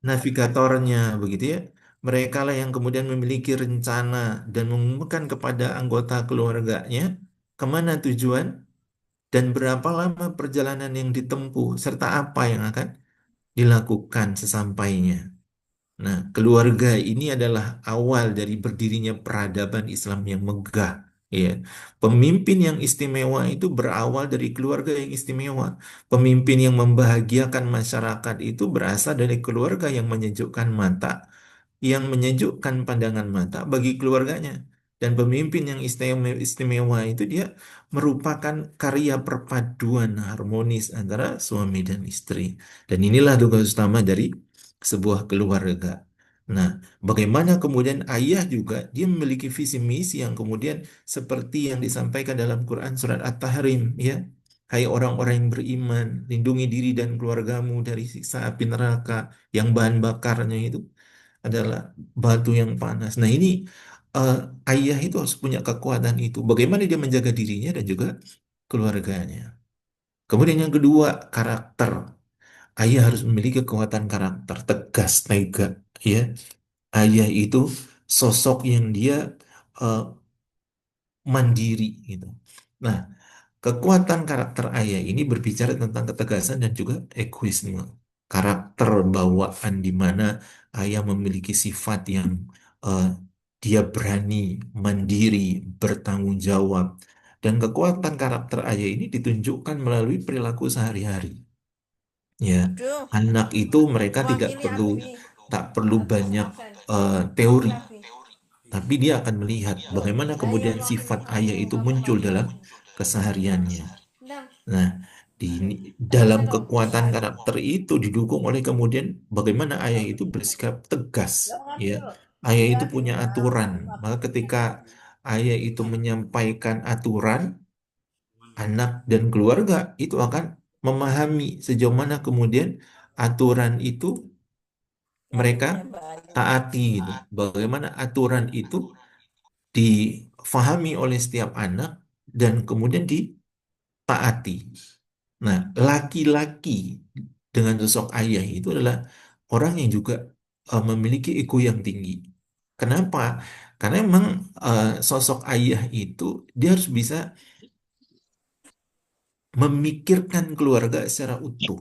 navigatornya begitu ya. Mereka lah yang kemudian memiliki rencana dan mengumumkan kepada anggota keluarganya kemana tujuan dan berapa lama perjalanan yang ditempuh serta apa yang akan dilakukan sesampainya. Nah, keluarga ini adalah awal dari berdirinya peradaban Islam yang megah. Ya, pemimpin yang istimewa itu berawal dari keluarga yang istimewa. Pemimpin yang membahagiakan masyarakat itu berasal dari keluarga yang menyejukkan mata, yang menyejukkan pandangan mata bagi keluarganya. Dan pemimpin yang istimewa itu dia merupakan karya perpaduan harmonis antara suami dan istri. Dan inilah tugas utama dari sebuah keluarga. Nah, bagaimana kemudian ayah juga dia memiliki visi misi yang kemudian seperti yang disampaikan dalam Quran surat At-Tahrim, ya. Hai orang-orang yang beriman, lindungi diri dan keluargamu dari siksa api neraka yang bahan bakarnya itu adalah batu yang panas. Nah, ini eh, ayah itu harus punya kekuatan itu. Bagaimana dia menjaga dirinya dan juga keluarganya. Kemudian yang kedua, karakter. Ayah harus memiliki kekuatan karakter, tegas, tega, ya. Ayah itu sosok yang dia eh, mandiri gitu. Nah, kekuatan karakter ayah ini berbicara tentang ketegasan dan juga egoisme. Karakter bawaan di mana ayah memiliki sifat yang eh, dia berani, mandiri, bertanggung jawab. Dan kekuatan karakter ayah ini ditunjukkan melalui perilaku sehari-hari. Ya, Aduh, anak itu mereka wah tidak ini perlu aku nih. tak perlu banyak Maaf Ren, teori, maaf nih. tapi dia akan melihat Loh, bagaimana lah iya kemudian maaf sifat nih. ayah itu Kamu muncul matiin. dalam kesehariannya. Dam, Nah, di bisa dalam dong. kekuatan karakter itu didukung oleh kemudian bagaimana ayah itu bersikap tegas, ya. Ayah itu punya aturan, maka ketika ayah itu menyampaikan aturan, anak dan keluarga itu akan memahami sejauh mana kemudian aturan itu mereka Waktunya banyak. taati gitu. Bagaimana aturan itu difahami oleh setiap anak dan kemudian ditaati. Nah, laki-laki dengan sosok ayah itu adalah orang yang juga memiliki ego yang tinggi. Kenapa? Karena memang sosok ayah itu dia harus bisa memikirkan keluarga secara utuh.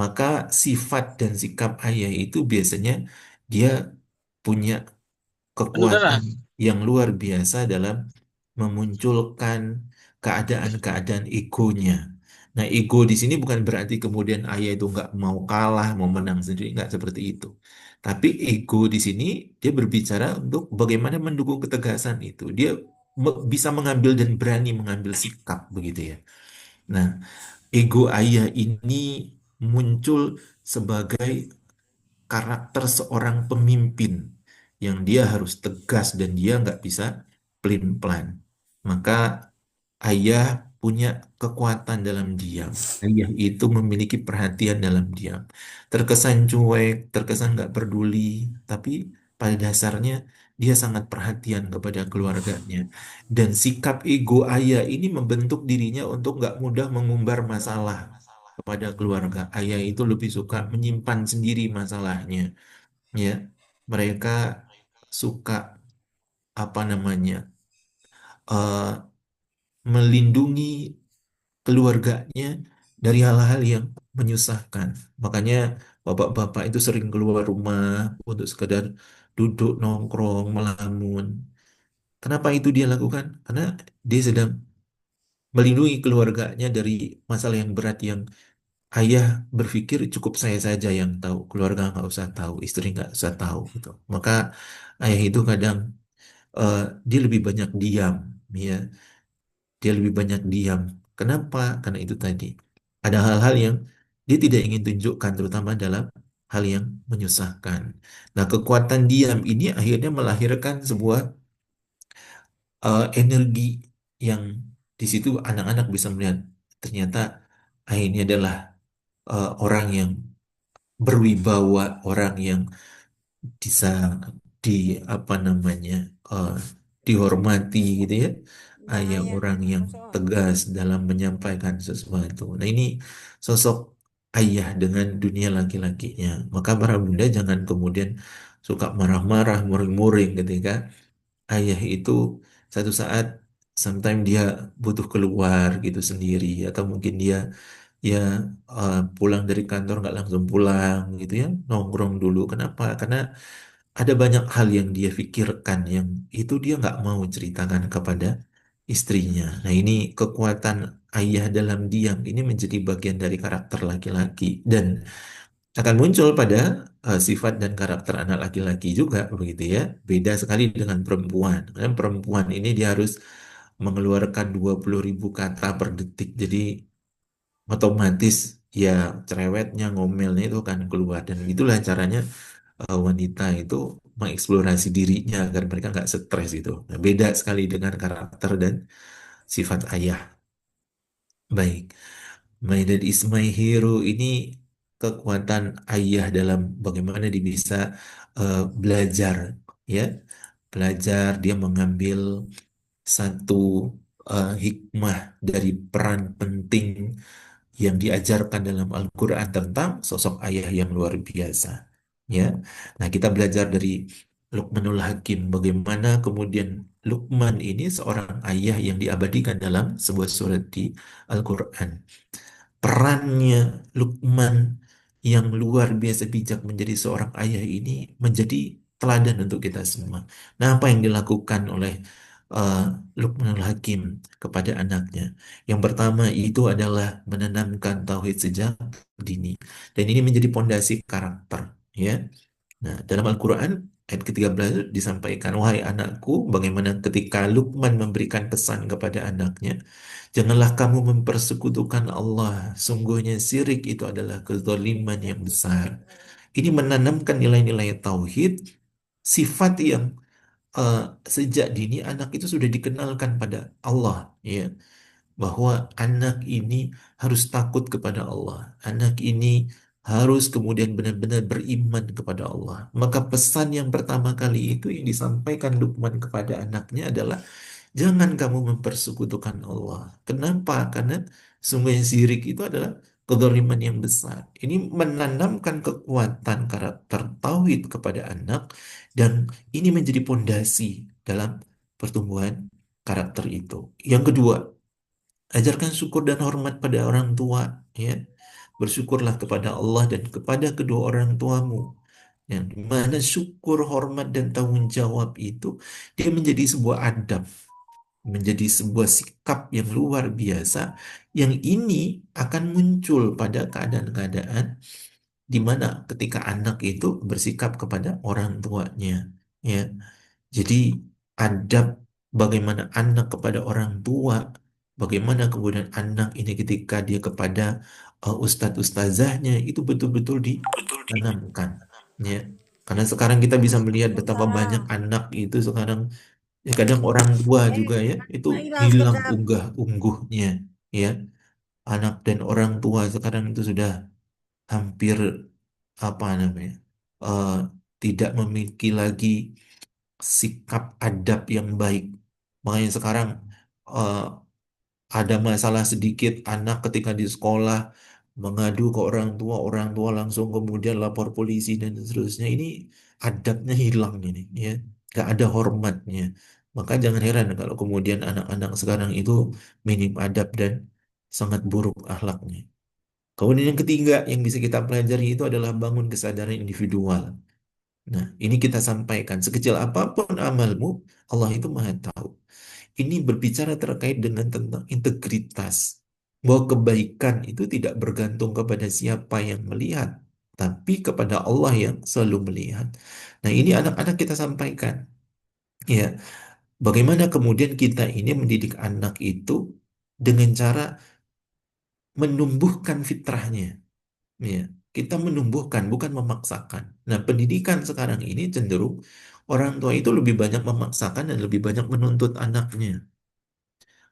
Maka sifat dan sikap ayah itu biasanya dia punya kekuatan yang luar biasa dalam memunculkan keadaan-keadaan egonya. Nah, ego di sini bukan berarti kemudian ayah itu nggak mau kalah, mau menang sendiri, nggak seperti itu. Tapi ego di sini dia berbicara untuk bagaimana mendukung ketegasan itu. Dia bisa mengambil dan berani mengambil sikap begitu ya. Nah, ego ayah ini muncul sebagai karakter seorang pemimpin yang dia harus tegas dan dia nggak bisa pelin-pelan. Maka ayah punya kekuatan dalam diam. Ayah itu memiliki perhatian dalam diam. Terkesan cuek, terkesan nggak peduli, tapi pada dasarnya dia sangat perhatian kepada keluarganya. Dan sikap ego ayah ini membentuk dirinya untuk nggak mudah mengumbar masalah kepada keluarga. Ayah itu lebih suka menyimpan sendiri masalahnya, ya. Mereka suka apa namanya eh, melindungi keluarganya dari hal-hal yang menyusahkan. Makanya bapak-bapak itu sering keluar rumah untuk sekedar duduk nongkrong, melamun. Kenapa itu dia lakukan? Karena dia sedang melindungi keluarganya dari masalah yang berat yang ayah berpikir cukup saya saja yang tahu, keluarga nggak usah tahu, istri nggak usah tahu gitu. Maka ayah itu kadang eh, dia lebih banyak diam, ya. Dia lebih banyak diam. Kenapa? Karena itu tadi. Ada hal-hal yang dia tidak ingin tunjukkan, terutama dalam hal yang menyusahkan. Nah, kekuatan diam ini akhirnya melahirkan sebuah energi yang di situ anak-anak bisa melihat ternyata ini adalah orang yang berwibawa, orang yang bisa di apa namanya eh, dihormati gitu ya. Nah Ayah ya, orang yang masuk. tegas dalam menyampaikan sesuatu. Nah, ini sosok ayah dengan dunia laki-lakinya. Maka para bunda jangan kemudian suka marah-marah, muring-muring ketika ayah itu satu saat sometimes dia butuh keluar gitu sendiri, atau mungkin dia ya pulang dari kantor nggak langsung pulang gitu ya, nongkrong dulu. Kenapa? Karena ada banyak hal yang dia pikirkan yang itu dia nggak mau ceritakan kepada istrinya. Nah, ini kekuatan ayah dalam diam ini menjadi bagian dari karakter laki-laki dan akan muncul pada sifat dan karakter anak laki-laki juga begitu ya. Beda sekali dengan perempuan. Karena perempuan ini dia harus mengeluarkan 20.000 kata per detik. Jadi otomatis ya cerewetnya, ngomelnya itu akan keluar. Dan itulah caranya wanita itu mengeksplorasi dirinya agar mereka nggak stres itu. Nah, beda sekali dengan karakter dan sifat ayah. Baik, My Dad is My Hero ini kekuatan ayah dalam bagaimana dia bisa belajar, ya, belajar dia mengambil satu hikmah dari peran penting yang diajarkan dalam Al-Quran tentang sosok ayah yang luar biasa. Ya, nah kita belajar dari Luqmanul Hakim bagaimana kemudian Luqman ini seorang ayah yang diabadikan dalam sebuah surat di Al-Quran. Perannya Luqman yang luar biasa bijak menjadi seorang ayah ini menjadi teladan untuk kita semua. Nah, apa yang dilakukan oleh uh, Luqmanul Hakim kepada anaknya? Yang pertama itu adalah menanamkan tauhid sejak dini. Dan ini menjadi pondasi karakter, ya. Nah, dalam Al-Quran, ayat ke-13 disampaikan, wahai anakku, bagaimana ketika Luqman memberikan pesan kepada anaknya, janganlah kamu mempersekutukan Allah, sungguhnya syirik itu adalah kezaliman yang besar. Ini menanamkan nilai-nilai tauhid, sifat yang eh, sejak dini anak itu sudah dikenalkan pada Allah, ya, bahwa anak ini harus takut kepada Allah. Anak ini harus kemudian benar-benar beriman kepada Allah. Maka pesan yang pertama kali itu yang disampaikan Luqman kepada anaknya adalah jangan kamu mempersekutukan Allah. Kenapa? Karena sungguh syirik itu adalah kezaliman yang besar. Ini menanamkan kekuatan karakter tauhid kepada anak dan ini menjadi pondasi dalam pertumbuhan karakter itu. Yang kedua, ajarkan syukur dan hormat pada orang tua, ya. Bersyukurlah kepada Allah dan kepada kedua orang tuamu. Yang dimana syukur, hormat, dan tanggung jawab itu dia menjadi sebuah adab, menjadi sebuah sikap yang luar biasa, yang ini akan muncul pada keadaan-keadaan di mana ketika anak itu bersikap kepada orang tuanya, ya. Jadi adab bagaimana anak kepada orang tua, bagaimana kemudian anak ini ketika dia kepada ustadz ustazahnya itu betul-betul ditanamkan, ya. Karena sekarang kita bisa melihat betapa banyak Waalaikumsalam. anak itu sekarang, ya kadang orang tua juga ya itu Mak hilang hilang sekejap. unggah-ungguhnya, ya. Anak dan orang tua sekarang itu sudah hampir apa namanya, eh, tidak memiliki lagi sikap adab yang baik. Makanya sekarang eh, ada masalah sedikit anak ketika di sekolah mengadu ke orang tua langsung kemudian lapor polisi dan seterusnya. Ini adabnya hilang ini, ya. Gak ada hormatnya. Maka jangan heran kalau kemudian anak-anak sekarang itu minim adab dan sangat buruk akhlaknya. Kemudian yang ketiga yang bisa kita pelajari itu adalah bangun kesadaran individual. Nah, ini kita sampaikan. Sekecil apapun amalmu, Allah itu Maha tahu. Ini berbicara terkait dengan tentang integritas. Bahwa kebaikan itu tidak bergantung kepada siapa yang melihat, tapi kepada Allah yang selalu melihat. Nah, ini anak-anak kita sampaikan. Ya, bagaimana kemudian kita ini mendidik anak itu dengan cara menumbuhkan fitrahnya. Ya, kita menumbuhkan, bukan memaksakan. Nah, pendidikan sekarang ini cenderung orang tua itu lebih banyak memaksakan dan lebih banyak menuntut anaknya.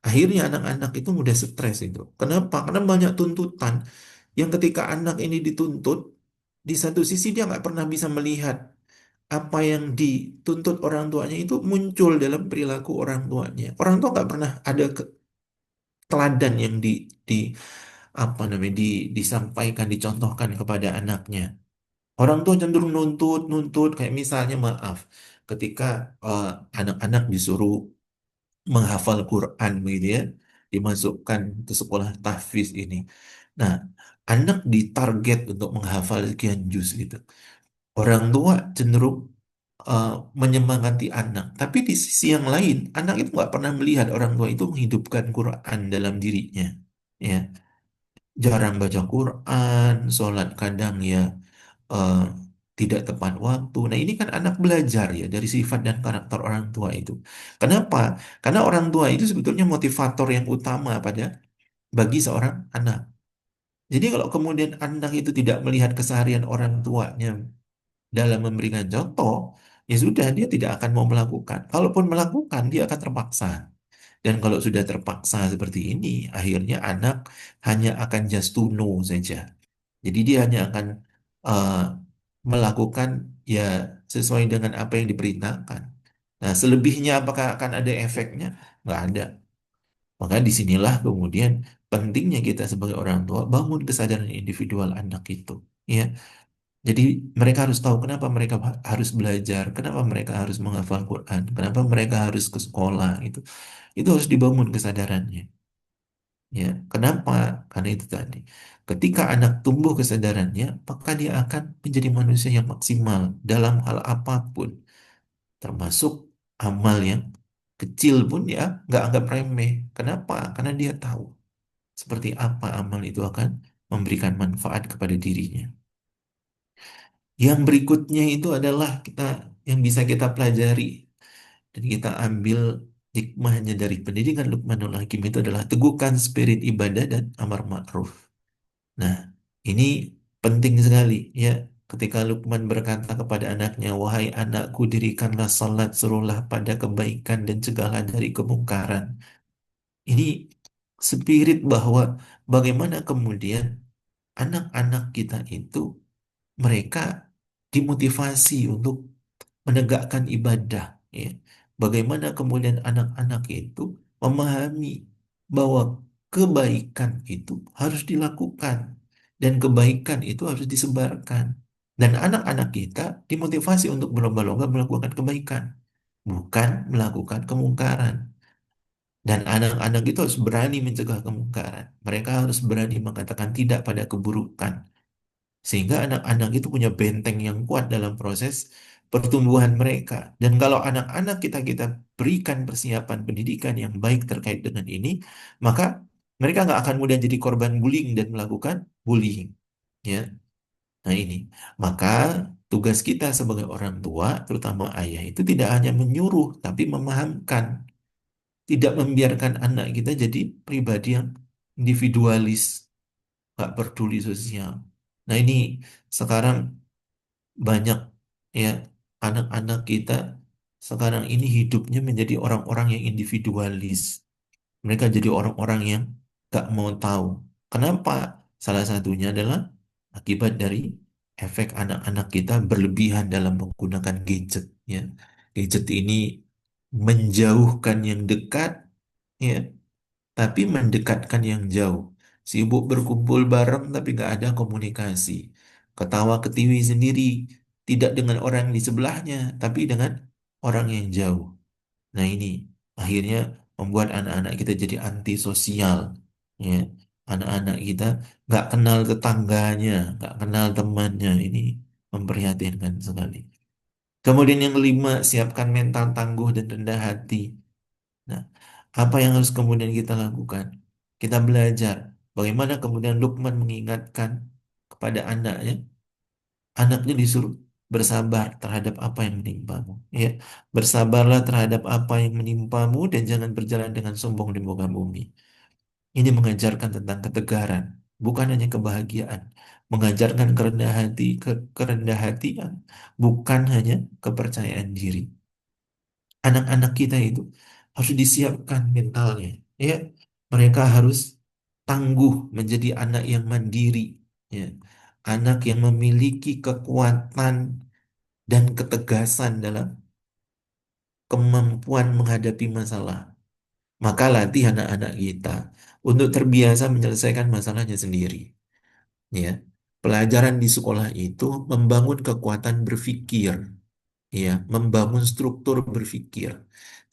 Akhirnya anak-anak itu mudah stres itu. Kenapa? Karena banyak tuntutan yang ketika anak ini dituntut, di satu sisi dia nggak pernah bisa melihat apa yang dituntut orang tuanya itu muncul dalam perilaku orang tuanya. Orang tua nggak pernah ada teladan yang apa namanya disampaikan, dicontohkan kepada anaknya. Orang tua cenderung nuntut, nuntut kayak misalnya maaf, ketika eh, anak-anak disuruh menghafal Quran begitu ya, dimasukkan ke sekolah tahfiz ini. Nah, anak ditarget untuk menghafal sekian juz gitu. Orang tua cenderung eh, menyemangati anak, tapi di sisi yang lain, anak itu nggak pernah melihat orang tua itu menghidupkan Quran dalam dirinya. Ya, jarang baca Quran, sholat kadang ya eh, tidak tepat waktu. Nah, ini kan anak belajar ya dari sifat dan karakter orang tua itu. Kenapa? Karena orang tua itu sebetulnya motivator yang utama bagi seorang anak. Jadi kalau kemudian anak itu tidak melihat keseharian orang tuanya dalam memberikan contoh, ya sudah dia tidak akan mau melakukan. Kalaupun melakukan, dia akan terpaksa. Dan kalau sudah terpaksa seperti ini, akhirnya anak hanya akan just to know saja. Jadi dia hanya akan eh, melakukan ya sesuai dengan apa yang diperintahkan. Nah, selebihnya apakah akan ada efeknya? Nggak ada. Maka disinilah kemudian pentingnya kita sebagai orang tua bangun kesadaran individual anak itu. Ya, jadi mereka harus tahu kenapa mereka harus belajar, kenapa mereka harus menghafal Quran, kenapa mereka harus ke sekolah itu. Itu harus dibangun kesadarannya. Ya, kenapa? Karena itu tadi. Ketika anak tumbuh kesadarannya, maka dia akan menjadi manusia yang maksimal dalam hal apapun, termasuk amal yang kecil pun ya nggak anggap remeh. Kenapa? Karena dia tahu seperti apa amal itu akan memberikan manfaat kepada dirinya. Yang berikutnya itu adalah yang bisa kita pelajari dan kita ambil hikmahnya dari pendidikan Luqmanul Hakim itu adalah teguhkan spirit ibadah dan amar ma'ruf. Nah, ini penting sekali ya. Ketika Luqman berkata kepada anaknya, "Wahai anakku, dirikanlah salat, serulah pada kebaikan dan cegahlah dari kemungkaran." Ini spirit bahwa bagaimana kemudian anak-anak kita itu mereka dimotivasi untuk menegakkan ibadah ya. Bagaimana kemudian anak-anak itu memahami bahwa kebaikan itu harus dilakukan dan kebaikan itu harus disebarkan. Dan anak-anak kita dimotivasi untuk berlomba-lomba melakukan kebaikan, bukan melakukan kemungkaran. Dan anak-anak itu harus berani mencegah kemungkaran. Mereka harus berani mengatakan tidak pada keburukan. Sehingga anak-anak itu punya benteng yang kuat dalam proses pertumbuhan mereka. Dan kalau anak-anak kita berikan persiapan pendidikan yang baik terkait dengan ini, maka mereka nggak akan mudah jadi korban bullying dan melakukan bullying. Ya, nah ini. Maka tugas kita sebagai orang tua, terutama ayah, itu tidak hanya menyuruh, tapi memahamkan. Tidak membiarkan anak kita jadi pribadi yang individualis, nggak peduli sosial. Nah ini sekarang banyak ya anak-anak kita sekarang ini hidupnya menjadi orang-orang yang individualis. Mereka jadi orang-orang yang gak mau tahu. Kenapa? Salah satunya adalah akibat dari efek anak-anak kita berlebihan dalam menggunakan gadget. Ya, gadget ini menjauhkan yang dekat, ya, tapi mendekatkan yang jauh. Sibuk berkumpul bareng tapi nggak ada komunikasi. Ketawa ketiwi sendiri, tidak dengan orang di sebelahnya, tapi dengan orang yang jauh. Nah ini akhirnya membuat anak-anak kita jadi antisosial. Ya. Anak-anak kita nggak kenal tetangganya, nggak kenal temannya. Ini memprihatinkan sekali. Kemudian yang kelima, siapkan mental tangguh dan rendah hati. Nah, apa yang harus kemudian kita lakukan? Kita belajar bagaimana kemudian Lukman mengingatkan kepada anaknya, anaknya disuruh bersabar terhadap apa yang menimpamu. Ya, bersabarlah terhadap apa yang menimpamu dan jangan berjalan dengan sombong di muka bumi. Ini mengajarkan tentang ketegaran, bukan hanya kebahagiaan. Mengajarkan kerendahan hatian, bukan hanya kepercayaan diri. Anak-anak kita itu harus disiapkan mentalnya. Ya, mereka harus tangguh menjadi anak yang mandiri. Ya, anak yang memiliki kekuatan dan ketegasan dalam kemampuan menghadapi masalah. Maka latih anak-anak kita untuk terbiasa menyelesaikan masalahnya sendiri. Ya, pelajaran di sekolah itu membangun kekuatan berpikir, ya, membangun struktur berpikir.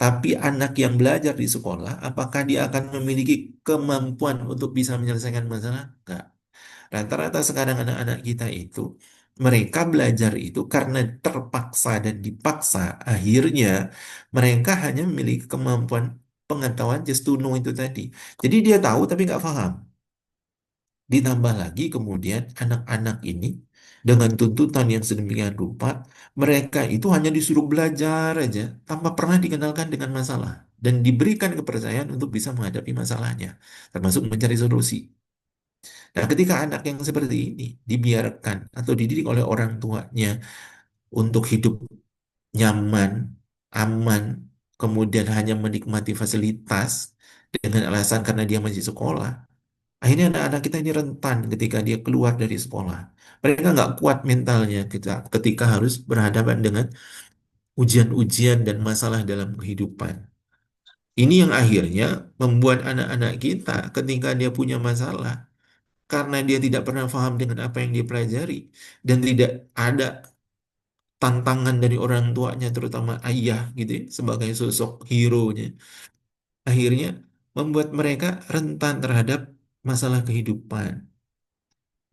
Tapi anak yang belajar di sekolah, apakah dia akan memiliki kemampuan untuk bisa menyelesaikan masalah? Enggak. Rata-rata sekarang anak-anak kita itu, mereka belajar itu karena terpaksa dan dipaksa. Akhirnya mereka hanya memiliki kemampuan pengetahuan just to know itu tadi. Jadi dia tahu tapi nggak paham. Ditambah lagi kemudian anak-anak ini dengan tuntutan yang sedemikian rupa, mereka itu hanya disuruh belajar aja tanpa pernah dikenalkan dengan masalah dan diberikan kepercayaan untuk bisa menghadapi masalahnya, termasuk mencari solusi. Nah, ketika anak yang seperti ini dibiarkan atau dididik oleh orang tuanya untuk hidup nyaman, aman, kemudian hanya menikmati fasilitas dengan alasan karena dia masih sekolah, akhirnya anak-anak kita ini rentan ketika dia keluar dari sekolah. Mereka nggak kuat mentalnya ketika harus berhadapan dengan ujian-ujian dan masalah dalam kehidupan. Ini yang akhirnya membuat anak-anak kita ketika dia punya masalah, karena dia tidak pernah paham dengan apa yang dia pelajari dan tidak ada tantangan dari orang tuanya, terutama ayah gitu ya, sebagai sosok hero-nya, akhirnya membuat mereka rentan terhadap masalah kehidupan.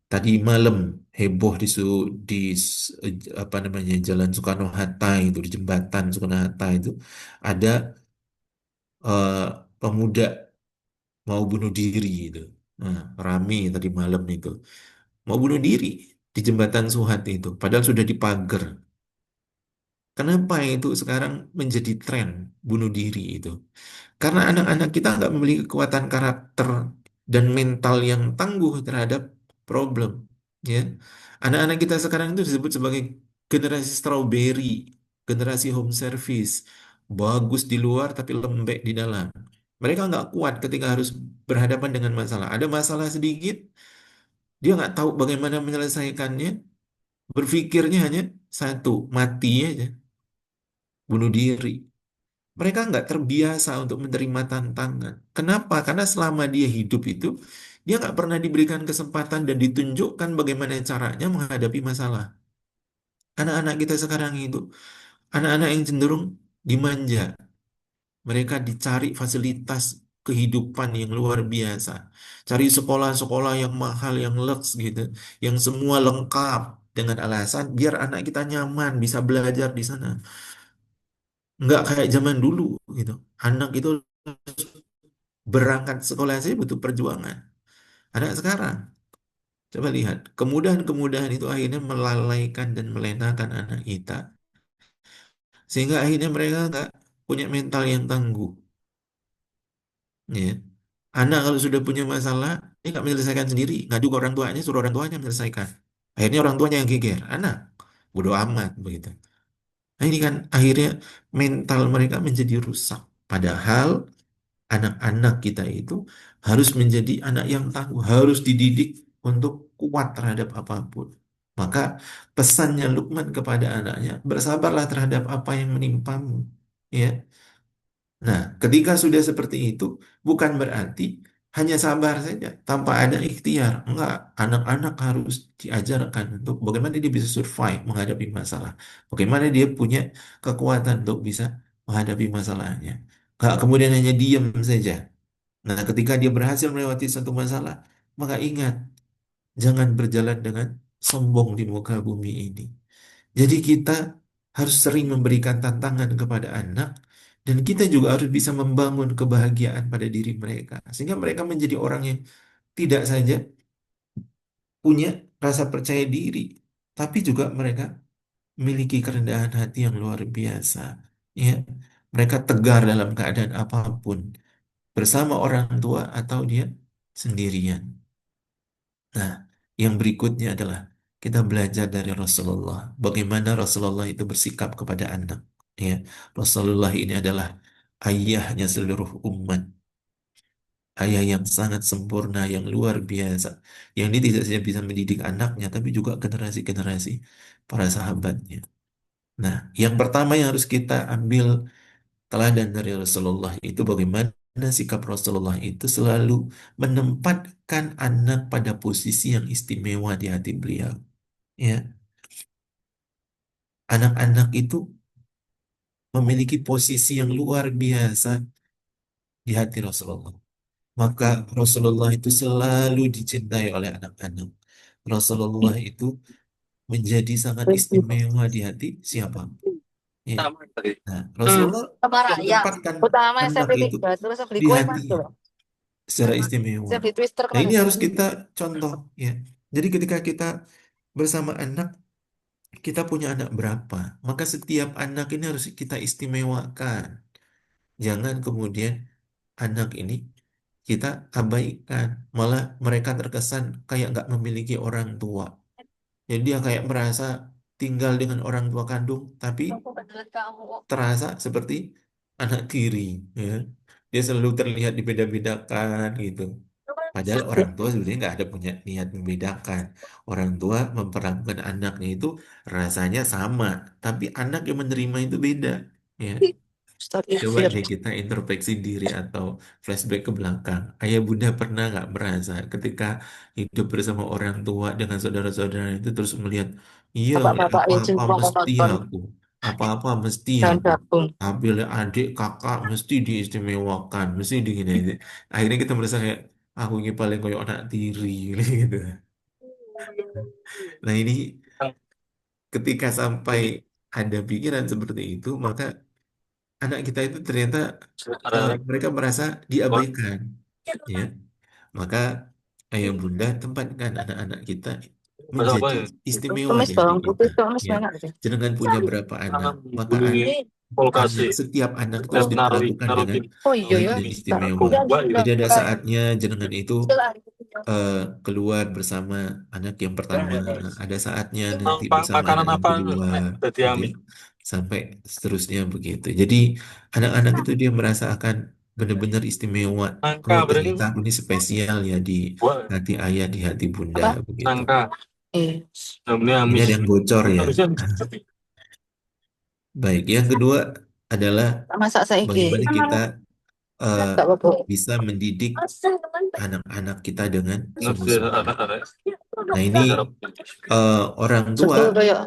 Tadi malam heboh di apa namanya Jalan Soekarno-Hatta itu, di jembatan Soekarno-Hatta itu ada eh, pemuda mau bunuh diri itu. Nah, rame tadi malam itu mau bunuh diri di jembatan Suhat itu, padahal sudah dipagar. Kenapa itu sekarang menjadi tren bunuh diri itu? Karena anak-anak kita nggak memiliki kekuatan karakter dan mental yang tangguh terhadap problem. Ya, anak-anak kita sekarang itu disebut sebagai generasi strawberry, generasi home service, bagus di luar tapi lembek di dalam. Mereka nggak kuat ketika harus berhadapan dengan masalah. Ada masalah sedikit, dia nggak tahu bagaimana menyelesaikannya. Berpikirnya hanya satu, mati aja, bunuh diri. Mereka nggak terbiasa untuk menerima tantangan. Kenapa? Karena selama dia hidup itu, dia nggak pernah diberikan kesempatan dan ditunjukkan bagaimana caranya menghadapi masalah. Anak-anak kita sekarang itu, anak-anak yang cenderung dimanja. Mereka dicari fasilitas kehidupan yang luar biasa. Cari sekolah-sekolah yang mahal, yang lux gitu, yang semua lengkap dengan alasan biar anak kita nyaman, bisa belajar di sana. Nggak kayak zaman dulu gitu. Anak itu berangkat sekolah saja butuh perjuangan. Anak sekarang, coba lihat, kemudahan-kemudahan itu akhirnya melalaikan dan melenakan anak kita. Sehingga akhirnya mereka nggak punya mental yang tangguh. Ya. Anak kalau sudah punya masalah, dia nggak menyelesaikan sendiri. Ngadu ke orang tuanya, suruh orang tuanya menyelesaikan. Akhirnya orang tuanya yang geger. Anak, bodoh amat begitu. Nah ini kan akhirnya mental mereka menjadi rusak. Padahal anak-anak kita itu harus menjadi anak yang tangguh, harus dididik untuk kuat terhadap apapun. Maka pesannya Lukman kepada anaknya, bersabarlah terhadap apa yang menimpamu. Ya. Nah, ketika sudah seperti itu, bukan berarti hanya sabar saja tanpa ada ikhtiar. Enggak, anak-anak harus diajarkan untuk bagaimana dia bisa survive menghadapi masalah. Bagaimana dia punya kekuatan untuk bisa menghadapi masalahnya. Enggak kemudian hanya diam saja. Nah, ketika dia berhasil melewati satu masalah, maka ingat, jangan berjalan dengan sombong di muka bumi ini. Jadi kita harus sering memberikan tantangan kepada anak, dan kita juga harus bisa membangun kebahagiaan pada diri mereka. Sehingga mereka menjadi orang yang tidak saja punya rasa percaya diri, tapi juga mereka memiliki kerendahan hati yang luar biasa. Ya, mereka tegar dalam keadaan apapun, bersama orang tua atau dia sendirian. Nah, yang berikutnya adalah kita belajar dari Rasulullah. Bagaimana Rasulullah itu bersikap kepada anak. Ya, Rasulullah ini adalah ayahnya seluruh umat. Ayah yang sangat sempurna, yang luar biasa. Yang ini tidak saja bisa mendidik anaknya, tapi juga generasi-generasi para sahabatnya. Nah, yang pertama yang harus kita ambil teladan dari Rasulullah itu bagaimana sikap Rasulullah itu selalu menempatkan anak pada posisi yang istimewa di hati beliau. Ya, anak-anak itu memiliki posisi yang luar biasa di hati Rasulullah. Maka Rasulullah itu selalu dicintai oleh anak-anak. Rasulullah itu menjadi sangat istimewa di hati siapa? Ya. Nah, Rasulullah Sama raya. menempatkan Utama anak SMP itu 3 terus saya beli di kue mas hatinya tuh. secara istimewa. Saya beli twister Nah, ini kemarin. harus kita contoh ya. Jadi ketika kita bersama anak, kita punya anak berapa, maka setiap anak ini harus kita istimewakan. Jangan kemudian anak ini kita abaikan, malah mereka terkesan kayak nggak memiliki orang tua. Jadi dia kayak merasa tinggal dengan orang tua kandung, tapi Aku beneran kamu. terasa seperti anak tiri, ya. Dia selalu terlihat dibeda-bedakan gitu. Padahal orang tua sebenarnya nggak ada punya niat membedakan. Orang tua memperlakukan anaknya itu rasanya sama, tapi anak yang menerima itu beda. Ya, coba Astagfirullah. deh kita introspeksi diri atau flashback ke belakang. Ayah bunda pernah nggak merasa ketika hidup bersama orang tua dengan saudara-saudara itu terus melihat, iya ya Bapak-bapak ya apa-apa cuma mau mesti nonton aku, apa-apa mesti daun aku. gabung. Ambil adik kakak mesti diistimewakan, mesti digini. Akhirnya kita merasa kayak aku ini paling koyo anak tiri gitu. Nah ini ketika sampai ada pikiran seperti itu, maka anak kita itu ternyata mereka merasa diabaikan, ya. Maka ayah bunda tempatkan anak-anak kita menjadi istimewa Tumis di hati bawang kita, putih tumis ya. banyak deh. Jangan punya berapa anak, maka setiap anak itu harus diperlakukan dengan Oh iya baik ya. dan Taruh istimewa. Jadi ada juga. saatnya jangan itu eh, keluar bersama anak yang pertama, ada saatnya nanti bersama anak yang kedua, gitu ya. Sampai seterusnya begitu. Jadi anak-anak itu dia merasa akan benar-benar istimewa. Oh, ternyata aku ini spesial ya di hati ayah, di hati bunda, Apa? begitu. Eh, Ini ada yang bocor ya. Baik, yang kedua adalah masak saiki. bagaimana kita eh, Gak apa-apa. bisa mendidik anak-anak kita dengan sungguh-sungguh. Nah, ini orang tua, Susu kayak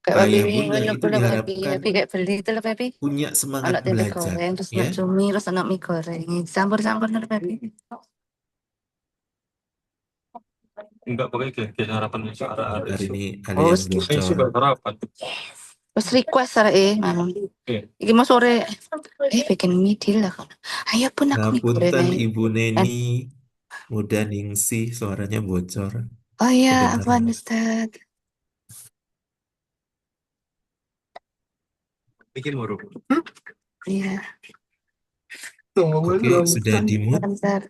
kayak babi ayah ini bunda banyak itu banyak babi diharapkan babi kayak beli itu lah babi. punya semangat Anak tempe belajar, goreng terus ya. anak cumi terus anak mie goreng. Campur-campur lah babi. Bentar ini ada Oh, yang bocor. terus request ada memang. Iki mau sore bikin mie deal lah kan. Ayo pun aku mie goreng Ngapunten aja. Ibu Dan, Neni, mudah ningsih suaranya bocor. oh ya apa Kedengaran. Ustaz? Hmm? Iya. Oke, sudah di mute. Bentar.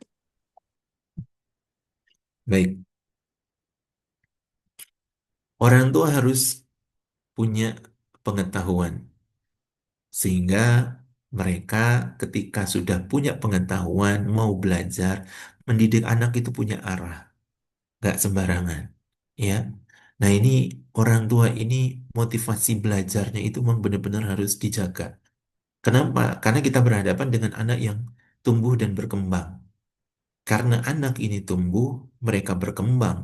Baik, orang tua harus punya pengetahuan sehingga mereka ketika sudah punya pengetahuan mau belajar, mendidik anak itu punya arah, nggak sembarangan, ya. Nah ini orang tua ini motivasi belajarnya itu memang benar-benar harus dijaga. Kenapa? Karena kita berhadapan dengan anak yang tumbuh dan berkembang. Karena anak ini tumbuh, mereka berkembang,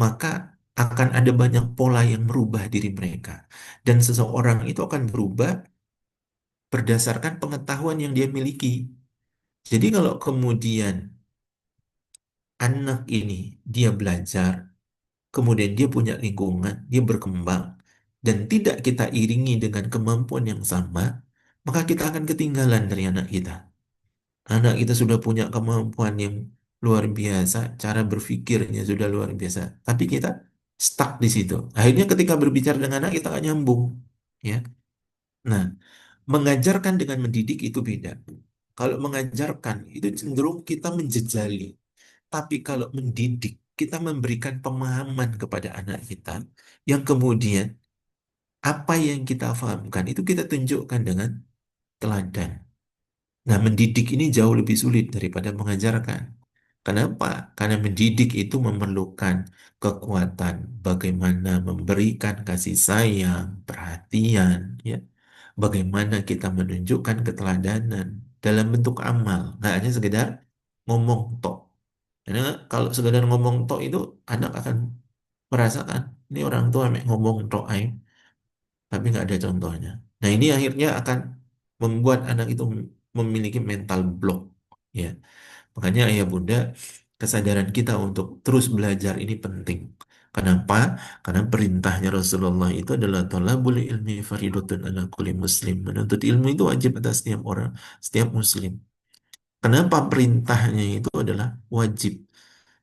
maka akan ada banyak pola yang merubah diri mereka. Dan seseorang itu akan berubah berdasarkan pengetahuan yang dia miliki. Jadi kalau kemudian anak ini dia belajar, kemudian dia punya lingkungan, dia berkembang, dan tidak kita iringi dengan kemampuan yang sama, maka kita akan ketinggalan dari anak kita. Anak kita sudah punya kemampuan yang luar biasa, cara berpikirnya sudah luar biasa, tapi kita stuck di situ. Akhirnya ketika berbicara dengan anak kita nggak nyambung, ya. Nah, mengajarkan dengan mendidik itu beda. Kalau mengajarkan itu cenderung kita menjejali, tapi kalau mendidik kita memberikan pemahaman kepada anak kita yang kemudian apa yang kita fahamkan itu kita tunjukkan dengan teladan. Nah, mendidik ini jauh lebih sulit daripada mengajarkan. Kenapa? Karena mendidik itu memerlukan kekuatan bagaimana memberikan kasih sayang, perhatian, ya. Bagaimana kita menunjukkan keteladanan dalam bentuk amal, nggak hanya sekedar ngomong tok. Karena kalau sekedar ngomong tok itu anak akan merasakan ini orang tua mek ngomong tok aja, tapi nggak ada contohnya. Nah ini akhirnya akan membuat anak itu memiliki mental block, ya. Makanya ayah bunda, kesadaran kita untuk terus belajar ini penting. Kenapa? Karena perintahnya Rasulullah itu adalah thalabul ilmi faridatun ala kulli muslim. Menuntut ilmu itu wajib atas setiap orang, setiap muslim. Kenapa perintahnya itu adalah wajib?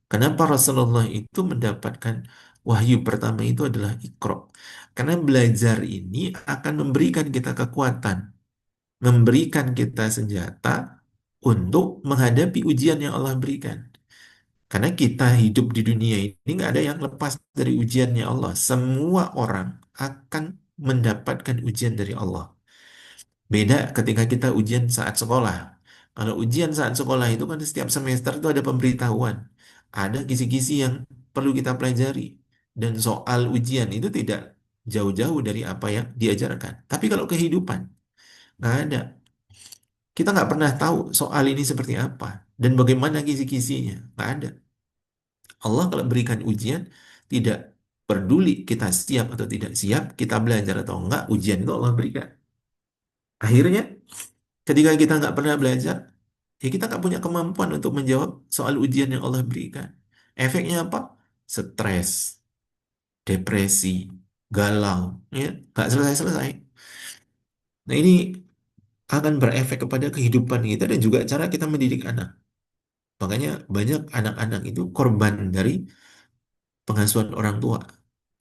Kenapa Rasulullah itu mendapatkan wahyu pertama itu adalah Iqra? Karena belajar ini akan memberikan kita kekuatan, memberikan kita senjata untuk menghadapi ujian yang Allah berikan. Karena kita hidup di dunia ini nggak ada yang lepas dari ujiannya Allah. Semua orang akan mendapatkan ujian dari Allah. Beda ketika kita ujian saat sekolah. Kalau ujian saat sekolah itu kan setiap semester itu ada pemberitahuan. Ada kisi-kisi yang perlu kita pelajari. Dan soal ujian itu tidak jauh-jauh dari apa yang diajarkan. Tapi kalau kehidupan, nggak ada. Kita nggak pernah tahu soal ini seperti apa. Dan bagaimana kisi-kisinya. Nggak ada. Allah kalau berikan ujian, tidak peduli kita siap atau tidak siap, kita belajar atau enggak, ujian itu Allah berikan. Akhirnya, ketika kita nggak pernah belajar, ya kita nggak punya kemampuan untuk menjawab soal ujian yang Allah berikan. Efeknya apa? Stres, depresi, galau, ya, nggak selesai-selesai. Nah ini akan berefek kepada kehidupan kita dan juga cara kita mendidik anak. Makanya banyak anak-anak itu korban dari pengasuhan orang tua.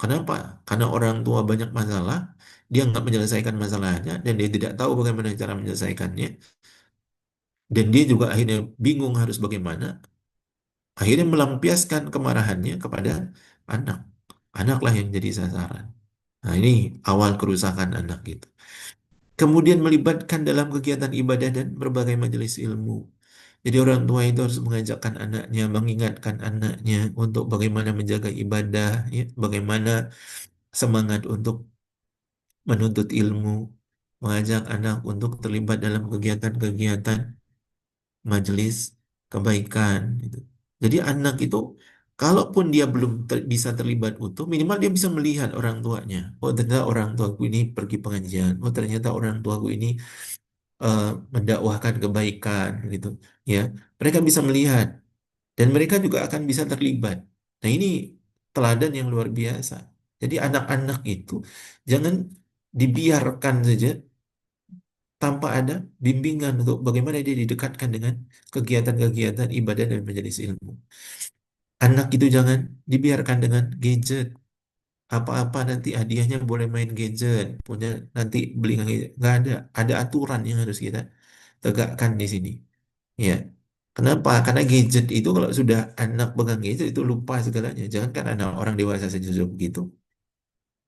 Kenapa? Karena orang tua banyak masalah, dia nggak menyelesaikan masalahnya, dan dia tidak tahu bagaimana cara menyelesaikannya, dan dia juga akhirnya bingung harus bagaimana, akhirnya melampiaskan kemarahannya kepada anak. Anaklah yang jadi sasaran. Nah, ini awal kerusakan anak gitu. Kemudian melibatkan dalam kegiatan ibadah dan berbagai majelis ilmu. Jadi orang tua itu harus mengajakkan anaknya, mengingatkan anaknya untuk bagaimana menjaga ibadah, ya, bagaimana semangat untuk menuntut ilmu, mengajak anak untuk terlibat dalam kegiatan-kegiatan majelis kebaikan gitu. Jadi anak itu kalaupun dia belum bisa terlibat utuh, minimal dia bisa melihat orang tuanya. Oh ternyata orang tuaku ini pergi pengajian. Oh ternyata orang tuaku ini eh, mendakwahkan kebaikan gitu. Ya, mereka bisa melihat dan mereka juga akan bisa terlibat. Nah ini teladan yang luar biasa. Jadi anak-anak itu jangan dibiarkan saja tanpa ada bimbingan untuk bagaimana dia didekatkan dengan kegiatan-kegiatan ibadah dan majelis ilmu. Anak itu jangan dibiarkan dengan gadget. Apa-apa nanti hadiahnya boleh main gadget, punya nanti beli gadget. Nggak ada. Ada aturan yang harus kita tegakkan di sini. Ya. Kenapa? Karena gadget itu kalau sudah anak pegang gadget itu lupa segalanya. Jangan kan anak orang dewasa saja sudah begitu,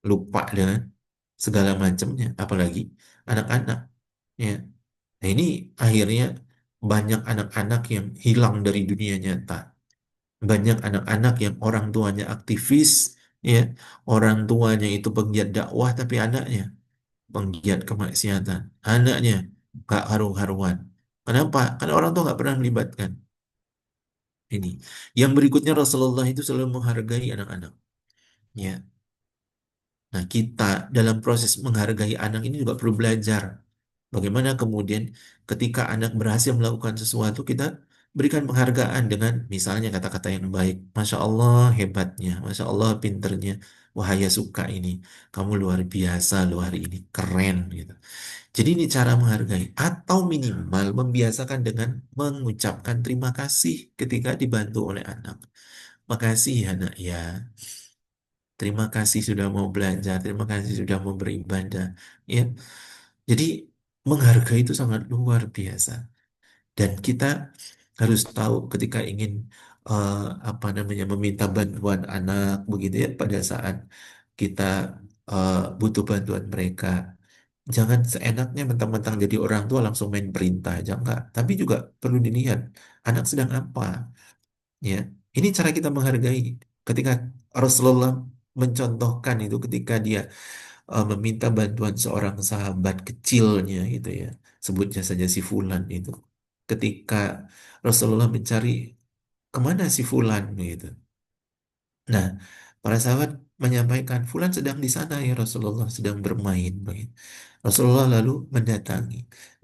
lupa dengan segala macamnya, apalagi anak-anak. Ya. Nah, ini akhirnya banyak anak-anak yang hilang dari dunia nyata. Banyak anak-anak yang orang tuanya aktivis, ya, orang tuanya itu penggiat dakwah, tapi anaknya penggiat kemaksiatan. Anaknya gak haru-haruan. Kenapa? Karena orang tua nggak pernah melibatkan ini. Yang berikutnya Rasulullah itu selalu menghargai anak-anak. Ya. Nah, kita dalam proses menghargai anak ini juga perlu belajar. Bagaimana kemudian ketika anak berhasil melakukan sesuatu, kita berikan penghargaan dengan misalnya kata-kata yang baik. Masya Allah hebatnya, Masya Allah pinternya, wahaya suka ini. Kamu luar biasa, luar ini keren gitu. Jadi ini cara menghargai. Atau minimal membiasakan dengan mengucapkan terima kasih ketika dibantu oleh anak. Makasih ya nak ya. Terima kasih sudah mau belajar, terima kasih sudah mau beribadah. Ya, jadi menghargai itu sangat luar biasa. Dan kita harus tahu ketika ingin eh, apa namanya meminta bantuan anak begitu ya pada saat kita butuh bantuan mereka. Jangan seenaknya mentang-mentang jadi orang tua langsung main perintah aja enggak. Tapi juga perlu dilihat anak sedang apa. Ya, ini cara kita menghargai. Ketika Rasulullah mencontohkan itu ketika dia meminta bantuan seorang sahabat kecilnya gitu ya, sebutnya saja si Fulan itu. Ketika Rasulullah mencari kemana si Fulan gitu. Nah, para sahabat menyampaikan, Fulan sedang di sana ya Rasulullah, sedang bermain. Begitu. Rasulullah lalu mendatangi.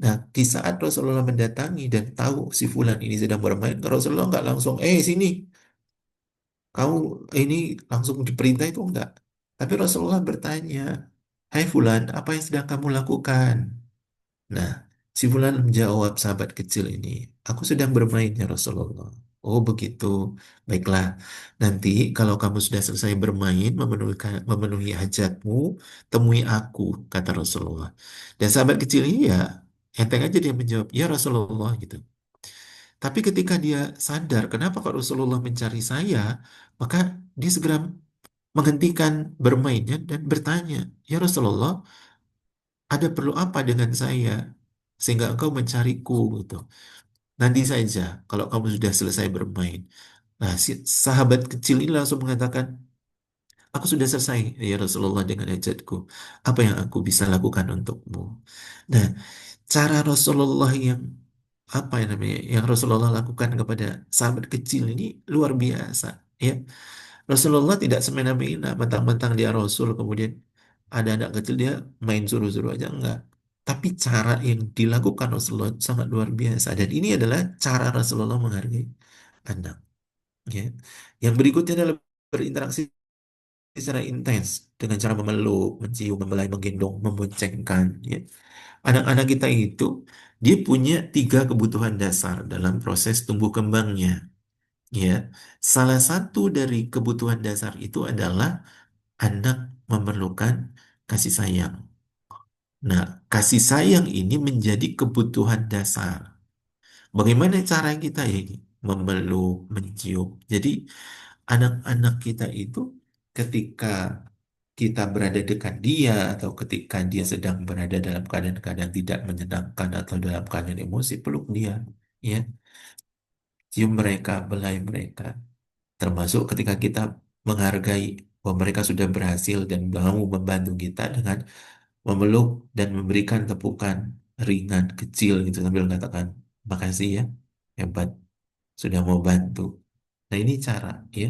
Nah, di saat Rasulullah mendatangi dan tahu si Fulan ini sedang bermain, Rasulullah nggak langsung, sini, kamu ini langsung diperintah itu enggak. Tapi Rasulullah bertanya, Hai Fulan, apa yang sedang kamu lakukan? Nah, si Fulan menjawab sahabat kecil ini, aku sedang bermain ya Rasulullah. Oh begitu, baiklah. Nanti kalau kamu sudah selesai bermain, memenuhi hajatmu, temui aku, kata Rasulullah. Dan sahabat kecil ini ya, enteng aja dia menjawab, ya Rasulullah gitu. Tapi ketika dia sadar, kenapa kok Rasulullah mencari saya, maka dia segera menghentikan bermainnya dan bertanya, ya Rasulullah, ada perlu apa dengan saya sehingga engkau mencariku gitu. Nanti saja kalau kamu sudah selesai bermain. Nah, si sahabat kecil ini langsung mengatakan, aku sudah selesai ya Rasulullah dengan hajatku. Apa yang aku bisa lakukan untukmu? Nah, cara Rasulullah yang apa yang namanya yang Rasulullah lakukan kepada sahabat kecil ini luar biasa ya. Rasulullah tidak semena-mena mentang-mentang dia Rasul kemudian ada anak kecil dia main suruh-suruh aja enggak. Tapi cara yang dilakukan Rasulullah sangat luar biasa dan ini adalah cara Rasulullah menghargai anak. Ya. Yang berikutnya adalah berinteraksi secara intens dengan cara memeluk, mencium, membelai, menggendong, memboncengkan. Ya. Anak-anak kita itu dia punya tiga kebutuhan dasar dalam proses tumbuh kembangnya. Ya, salah satu dari kebutuhan dasar itu adalah anak memerlukan kasih sayang. Nah, kasih sayang ini menjadi kebutuhan dasar. Bagaimana cara kita ya ini? Memeluk, mencium. Jadi, anak-anak kita itu ketika kita berada dekat dia atau ketika dia sedang berada dalam keadaan-keadaan tidak menyenangkan atau dalam keadaan emosi, peluk dia, ya. Cium mereka, belai mereka. Termasuk ketika kita menghargai bahwa mereka sudah berhasil dan mau membantu kita dengan memeluk dan memberikan tepukan ringan kecil gitu sambil mengatakan makasih ya hebat sudah mau bantu. Nah ini cara ya.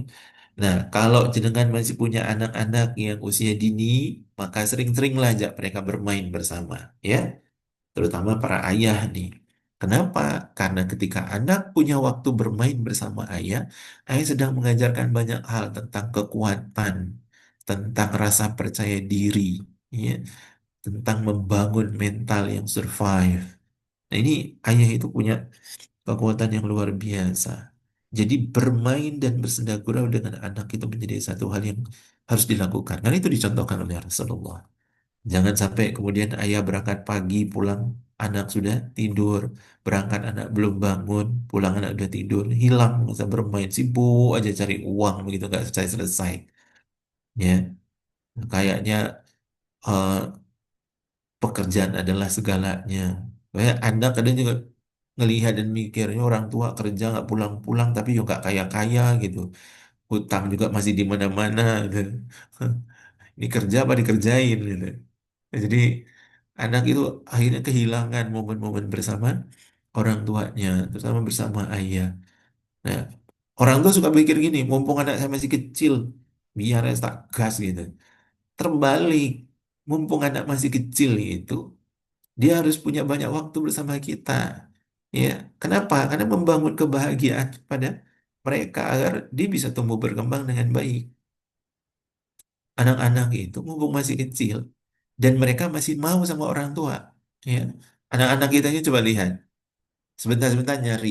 Nah kalau jenengan masih punya anak-anak yang usia dini maka sering-seringlah ajak mereka bermain bersama ya terutama para ayah nih. Kenapa? Karena ketika anak punya waktu bermain bersama ayah, ayah sedang mengajarkan banyak hal tentang kekuatan, tentang rasa percaya diri, ya, tentang membangun mental yang survive. Nah ini ayah itu punya kekuatan yang luar biasa. Jadi bermain dan bersenda gurau dengan anak itu menjadi satu hal yang harus dilakukan. Karena itu dicontohkan oleh Rasulullah. Jangan sampai kemudian ayah berangkat pagi, pulang anak sudah tidur, berangkat anak belum bangun, pulang anak sudah tidur, hilang, masa bermain, sibuk aja cari uang begitu nggak selesai-selesai. Ya, kayaknya eh, pekerjaan adalah segalanya. Kayak anak kadang juga ngelihat dan mikirnya orang tua kerja nggak pulang-pulang tapi juga nggak kaya-kaya gitu. Hutang juga masih di mana-mana gitu. Ini kerja apa dikerjain gitu. Jadi anak itu akhirnya kehilangan momen-momen bersama orang tuanya, terutama bersama ayah. Nah, orang tua suka pikir gini, mumpung anak saya masih kecil, biar saya tak gas gitu. Terbalik, mumpung anak masih kecil itu, dia harus punya banyak waktu bersama kita. Ya, kenapa? Karena membangun kebahagiaan pada mereka agar dia bisa tumbuh berkembang dengan baik. Anak-anak itu mumpung masih kecil dan mereka masih mau sama orang tua. Ya, anak-anak kita ini coba lihat, sebentar-sebentar nyari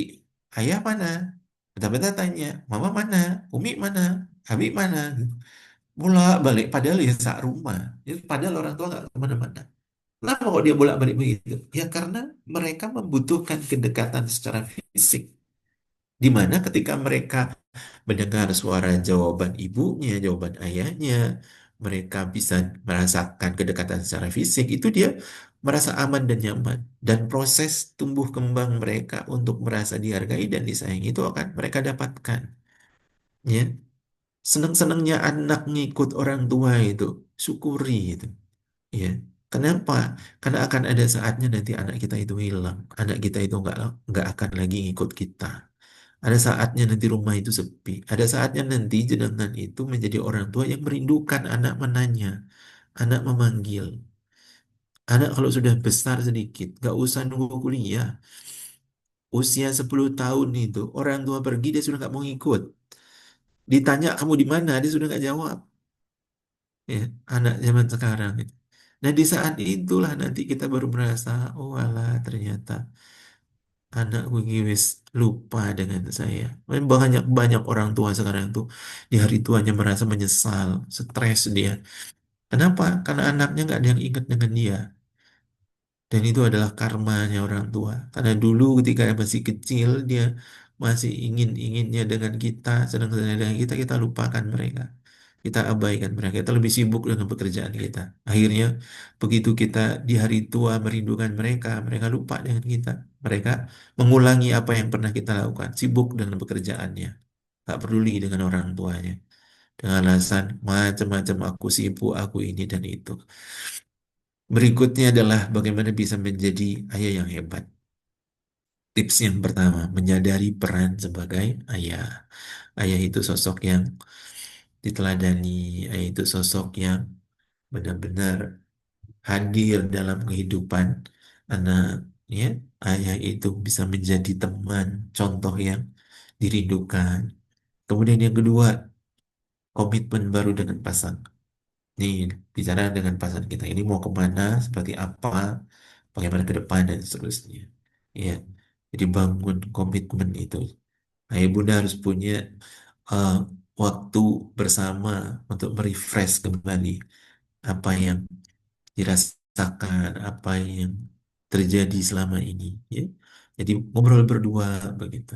ayah mana, bentar-bentar tanya mama mana, umi mana, Habib mana, bolak-balik padahal ya sak rumah. Ya, padahal orang tua nggak kemana-mana. Kenapa kok dia bolak-balik begitu? Ya karena mereka membutuhkan kedekatan secara fisik. Di mana ketika mereka mendengar suara jawaban ibunya, jawaban ayahnya, mereka bisa merasakan kedekatan secara fisik, itu dia merasa aman dan nyaman. Dan proses tumbuh kembang mereka untuk merasa dihargai dan disayangi itu akan mereka dapatkan. Ya, senang-senangnya anak ngikut orang tua itu, syukuri itu. Ya, kenapa? Karena akan ada saatnya nanti anak kita itu hilang, anak kita itu nggak akan lagi ngikut kita. Ada saatnya nanti rumah itu sepi. Ada saatnya nanti jenengan itu menjadi orang tua yang merindukan anak menanya, anak memanggil. Anak kalau sudah besar sedikit, nggak usah nunggu kuliah. Usia 10 tahun itu, orang tua pergi, dia sudah nggak mau ikut. Ditanya kamu di mana, dia sudah nggak jawab. Ya, anak zaman sekarang itu. Nah, di saat itulah nanti kita baru merasa, oh alah, ternyata anakku ini wis lupa dengan saya. Banyak banyak orang tua sekarang tuh di hari tuanya merasa menyesal, stres dia. Kenapa? Karena anaknya nggak ada yang ingat dengan dia. Dan itu adalah karmanya orang tua. Karena dulu ketika dia masih kecil, dia masih ingin-inginnya dengan kita, senang-senang dengan kita, kita lupakan mereka. Kita abaikan mereka, kita lebih sibuk dengan pekerjaan kita. Akhirnya, begitu kita di hari tua merindukan mereka, mereka lupa dengan kita. Mereka mengulangi apa yang pernah kita lakukan, sibuk dengan pekerjaannya. Tak peduli dengan orang tuanya. Dengan alasan macam-macam aku sibuk, aku ini dan itu. Berikutnya adalah bagaimana bisa menjadi ayah yang hebat. Tips yang pertama, menyadari peran sebagai ayah. Ayah itu sosok yang diteladani, ayah itu sosok yang benar-benar hadir dalam kehidupan anak. Ya, ayah itu bisa menjadi teman, contoh yang dirindukan. Kemudian yang kedua, komitmen baru dengan pasangan. Nih, bicara dengan pasangan kita ini mau kemana, seperti apa, bagaimana ke depan dan seterusnya. Ya, jadi bangun komitmen itu. Ayah bunda harus punya eh, waktu bersama untuk merefresh kembali apa yang dirasakan, apa yang terjadi selama ini. Ya, jadi ngobrol berdua begitu.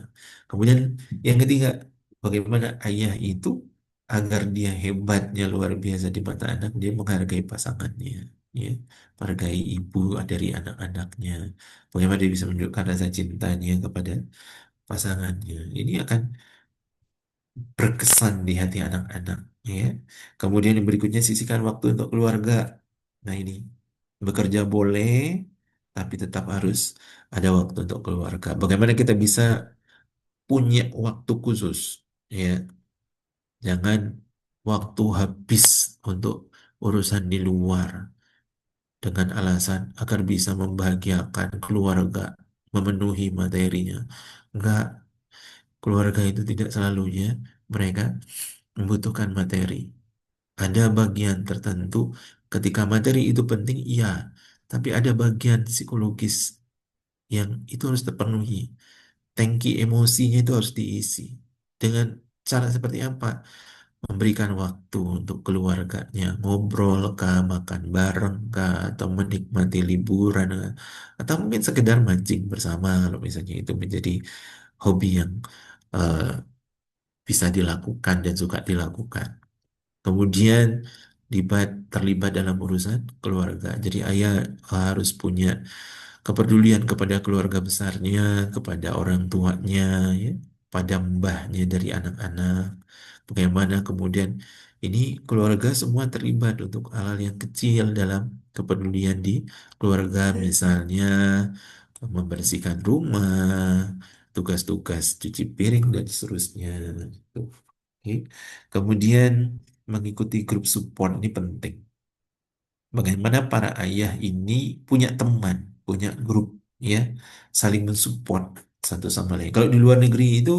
Kemudian yang ketiga, bagaimana ayah itu agar dia hebatnya luar biasa di mata anak, dia menghargai pasangannya, ya, menghargai ibu dari anak-anaknya. Bagaimana dia bisa menunjukkan rasa cintanya kepada pasangannya. Ini akan berkesan di hati anak-anak, ya. Kemudian yang berikutnya sisihkan waktu untuk keluarga. Nah ini bekerja boleh, tapi tetap harus ada waktu untuk keluarga. Bagaimana kita bisa punya waktu khusus, ya. Jangan waktu habis untuk urusan di luar dengan alasan agar bisa membahagiakan keluarga, memenuhi materinya. Enggak, keluarga itu tidak selalunya mereka membutuhkan materi. Ada bagian tertentu ketika materi itu penting, iya, tapi ada bagian psikologis yang itu harus terpenuhi. Tangki emosinya itu harus diisi. Dengan cara seperti apa? Memberikan waktu untuk keluarganya, ngobrol kah, makan bareng kah, atau menikmati liburan kah, atau mungkin sekedar mancing bersama kalau misalnya itu menjadi hobi yang eh, bisa dilakukan dan suka dilakukan. Kemudian terlibat dalam urusan keluarga. Jadi ayah harus punya kepedulian kepada keluarga besarnya, kepada orang tuanya, ya, pada mbahnya dari anak-anak. Bagaimana kemudian ini keluarga semua terlibat untuk hal-hal yang kecil dalam kepedulian di keluarga, misalnya membersihkan rumah, tugas-tugas cuci piring dan seterusnya. Oke. Kemudian mengikuti grup support ini penting. Bagaimana para ayah ini punya teman, punya grup, ya, saling mensupport satu sama lain. Kalau di luar negeri itu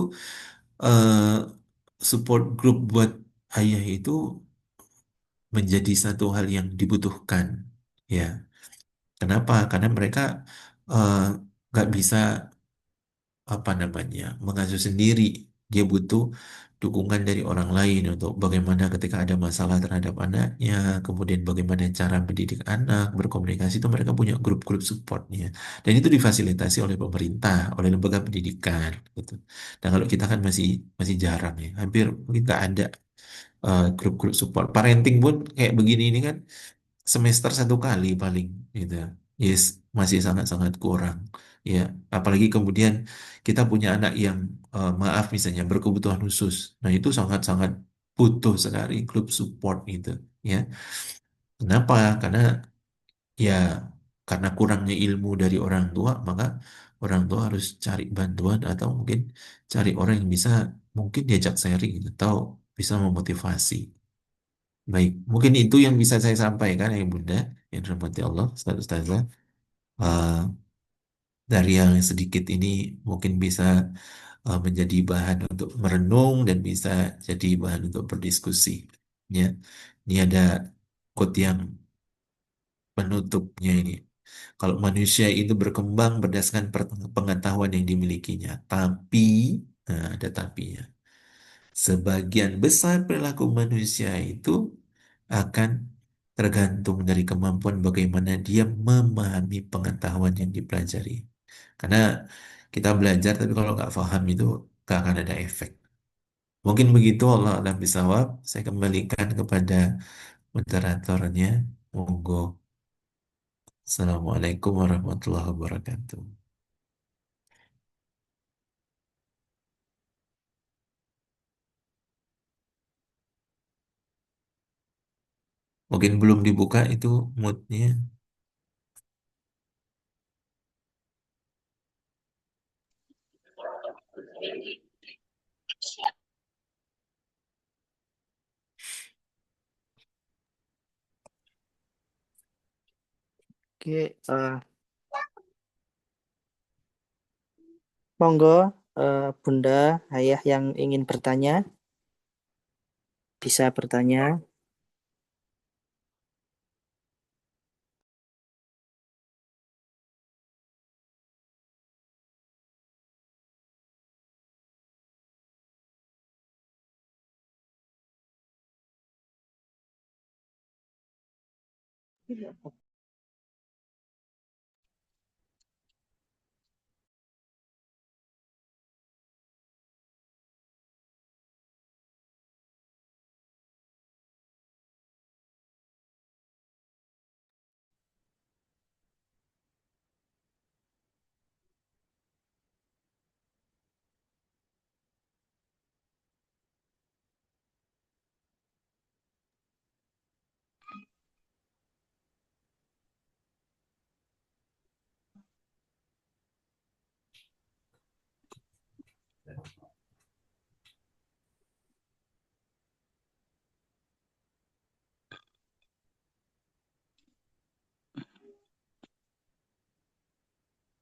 eh, support grup buat ayah itu menjadi satu hal yang dibutuhkan, ya. Kenapa? Karena mereka eh, nggak bisa apa namanya mengasuh sendiri. Dia butuh dukungan dari orang lain untuk bagaimana ketika ada masalah terhadap anaknya, kemudian bagaimana cara mendidik anak, berkomunikasi itu mereka punya grup-grup supportnya. Dan itu difasilitasi oleh pemerintah, oleh lembaga pendidikan, gitu. Dan kalau kita kan masih masih jarang ya, hampir mungkin nggak ada grup-grup support. Parenting pun kayak begini ini kan semester satu kali paling gitu. Yes, masih sangat-sangat kurang. Ya, apalagi kemudian kita punya anak yang maaf misalnya berkebutuhan khusus. Nah, itu sangat-sangat butuh sekali grup support gitu, ya. Kenapa? Karena Ya, karena kurangnya ilmu dari orang tua, maka orang tua harus cari bantuan atau mungkin cari orang yang bisa mungkin diajak sharing atau bisa memotivasi. Baik, mungkin itu yang bisa saya sampaikan ya Bunda, yang dirahmati Allah, Ustaz Ustazah. Eh, dari yang sedikit ini mungkin bisa menjadi bahan untuk merenung dan bisa jadi bahan untuk berdiskusi. Ya, ini ada quote yang penutupnya ini. Kalau manusia itu berkembang berdasarkan pengetahuan yang dimilikinya, tapi ada tapinya. Sebagian besar perilaku manusia itu akan tergantung dari kemampuan bagaimana dia memahami pengetahuan yang dipelajari. Karena kita belajar, tapi kalau nggak paham itu nggak akan ada efek. Mungkin begitu Allah alam bisawab. Saya kembalikan kepada moderatornya. Monggo. Assalamualaikum warahmatullahi wabarakatuh. Mungkin belum dibuka itu moodnya. Oke, monggo Bunda, Ayah yang ingin bertanya bisa bertanya.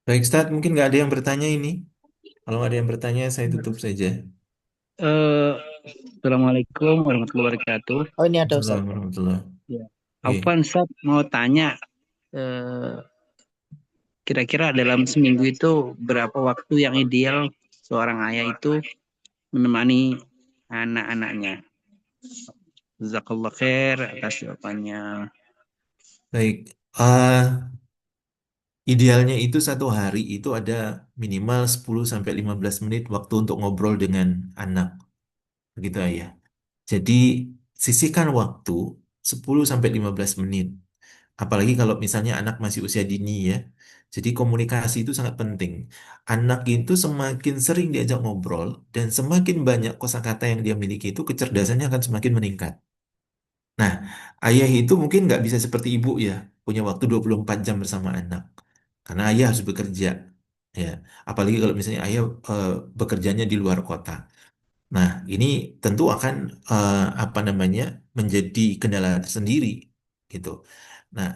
Baik, Ustaz, mungkin nggak ada yang bertanya ini. Kalau nggak ada yang bertanya, saya tutup saja. Eh, Assalamualaikum warahmatullahi wabarakatuh. Oh, ini ada Ustaz. Assalamualaikum warahmatullahi. Ya. Oke. Afwan Ustaz mau tanya, eh, kira-kira dalam seminggu itu berapa waktu yang ideal seorang ayah itu menemani anak-anaknya? Jazakallah khair atas jawabannya. Baik. Idealnya itu satu hari itu ada minimal 10 sampai 15 menit waktu untuk ngobrol dengan anak. Begitu ya. Jadi sisihkan waktu 10 sampai 15 menit. Apalagi kalau misalnya anak masih usia dini ya. Jadi komunikasi itu sangat penting. Anak itu semakin sering diajak ngobrol dan semakin banyak kosakata yang dia miliki itu kecerdasannya akan semakin meningkat. Nah, ayah itu mungkin nggak bisa seperti ibu ya, punya waktu 24 jam bersama anak. Karena ayah harus bekerja. Ya, apalagi kalau misalnya ayah bekerjanya di luar kota. Nah, ini tentu akan apa namanya menjadi kendala tersendiri gitu. Nah,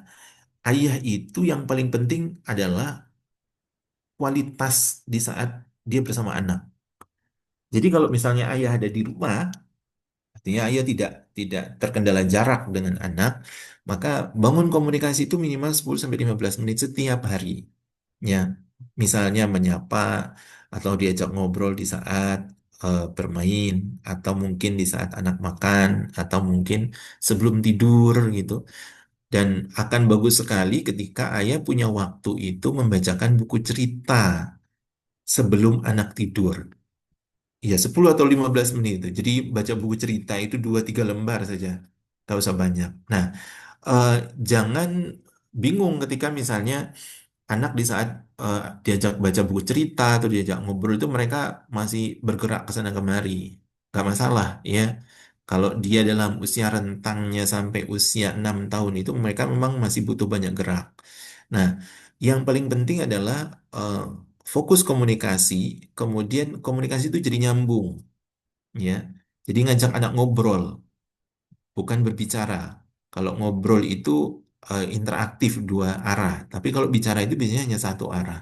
ayah itu yang paling penting adalah kualitas di saat dia bersama anak. Jadi kalau misalnya ayah ada di rumah, artinya ayah tidak terkendala jarak dengan anak, maka bangun komunikasi itu minimal 10 sampai 15 menit setiap hari. Ya, misalnya menyapa atau diajak ngobrol di saat bermain atau mungkin di saat anak makan atau mungkin sebelum tidur gitu. Dan akan bagus sekali ketika ayah punya waktu itu membacakan buku cerita sebelum anak tidur. Ya, 10 atau 15 menit itu. Jadi baca buku cerita itu 2 3 lembar saja. Gak usah banyak. Nah, eh, jangan bingung ketika misalnya anak di saat diajak baca buku cerita atau diajak ngobrol itu mereka masih bergerak ke sana kemari. Gak masalah ya. Kalau dia dalam usia rentangnya sampai usia 6 tahun itu mereka memang masih butuh banyak gerak. Nah, yang paling penting adalah eh, fokus komunikasi, kemudian komunikasi itu jadi nyambung, ya. Jadi ngajak anak ngobrol, bukan berbicara. Kalau ngobrol itu interaktif dua arah, tapi kalau bicara itu biasanya hanya satu arah.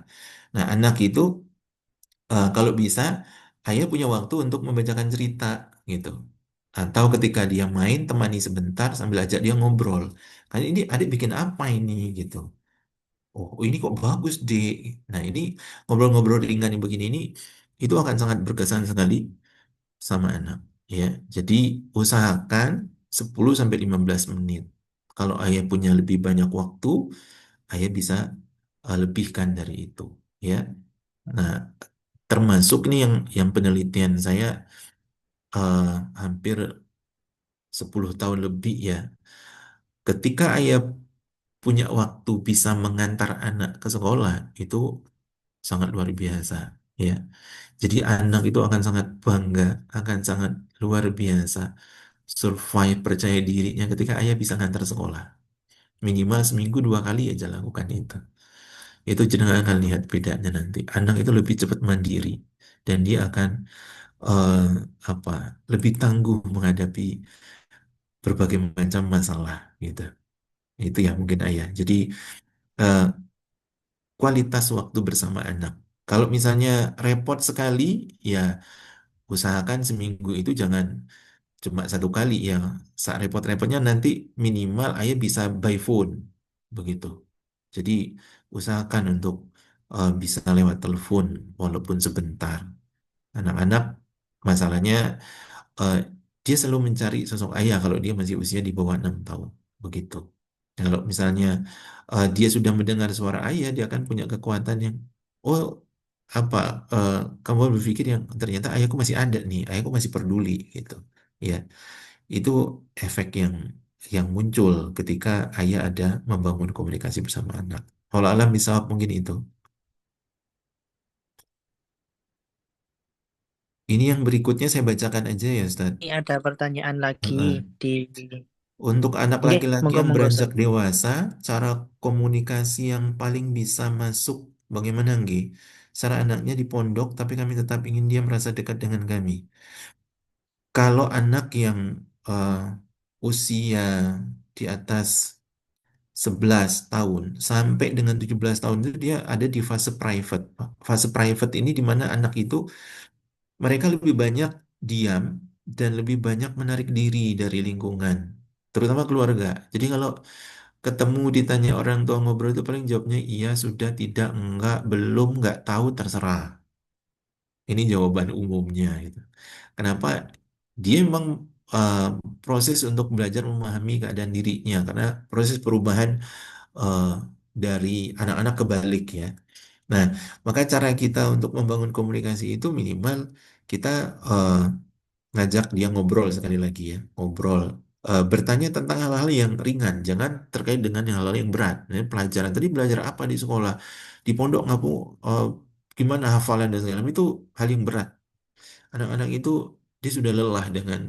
Nah, anak itu kalau bisa, ayah punya waktu untuk membacakan cerita gitu. Atau ketika dia main, temani sebentar sambil ajak dia ngobrol. Kan ini adik bikin apa ini gitu. Oh, ini kok bagus, Dek. Nah, ini ngobrol-ngobrol ringan yang begini ini itu akan sangat berkesan sekali sama anak, ya. Jadi usahakan 10 sampai 15 menit. Kalau ayah punya lebih banyak waktu, ayah bisa lebihkan dari itu, ya. Nah, termasuk nih yang penelitian saya hampir 10 tahun lebih, ya. Ketika ayah punya waktu bisa mengantar anak ke sekolah, itu sangat luar biasa, ya. Jadi anak itu akan sangat bangga, akan sangat luar biasa survive percaya dirinya ketika ayah bisa ngantar sekolah. Minimal seminggu 2 kali aja lakukan itu. Itu jenengan akan lihat bedanya nanti. Anak itu lebih cepat mandiri dan dia akan eh, apa lebih tangguh menghadapi berbagai macam masalah gitu. Itu ya mungkin ayah. Jadi eh, kualitas waktu bersama anak. Kalau misalnya repot sekali, ya usahakan seminggu itu jangan cuma 1 kali ya. Saat repot-repotnya nanti minimal ayah bisa by phone begitu. Jadi usahakan untuk bisa lewat telepon walaupun sebentar. Anak-anak masalahnya eh, dia selalu mencari sosok ayah kalau dia masih usia di bawah 6 tahun begitu. Kalau misalnya dia sudah mendengar suara ayah, dia akan punya kekuatan yang oh apa kamu berpikir yang ternyata ayahku masih ada nih, ayahku masih peduli gitu. Ya, itu efek yang muncul ketika ayah ada membangun komunikasi bersama anak. Kalau alam bisa mungkin itu. Ini yang berikutnya saya bacakan aja ya, Ustaz. Ini ada pertanyaan lagi Heeh. di. Untuk anak Oke, laki-laki monggo yang monggo beranjak Ustaz. dewasa, cara komunikasi yang paling bisa masuk bagaimana, Nggi? Secara anaknya di pondok, tapi kami tetap ingin dia merasa dekat dengan kami. Kalau anak yang eh, usia di atas 11 tahun sampai dengan 17 tahun itu dia ada di fase private. Fase private ini di mana anak itu mereka lebih banyak diam dan lebih banyak menarik diri dari lingkungan, terutama keluarga. Jadi kalau ketemu ditanya orang tua ngobrol itu paling jawabnya iya, sudah, tidak, enggak, belum, enggak tahu, terserah. Ini jawaban umumnya gitu. Kenapa? Dia memang uh, proses untuk belajar memahami keadaan dirinya karena proses perubahan uh, dari anak-anak kebalik, ya. Nah, maka cara kita untuk membangun komunikasi itu minimal kita ngajak dia ngobrol sekali lagi, ya, ngobrol. Bertanya tentang hal-hal yang ringan, jangan terkait dengan hal-hal yang berat. Nah, pelajaran tadi belajar apa di sekolah, di pondok ngapu, eh, gimana hafalan dan segala macam itu hal yang berat. Anak-anak itu dia sudah lelah dengan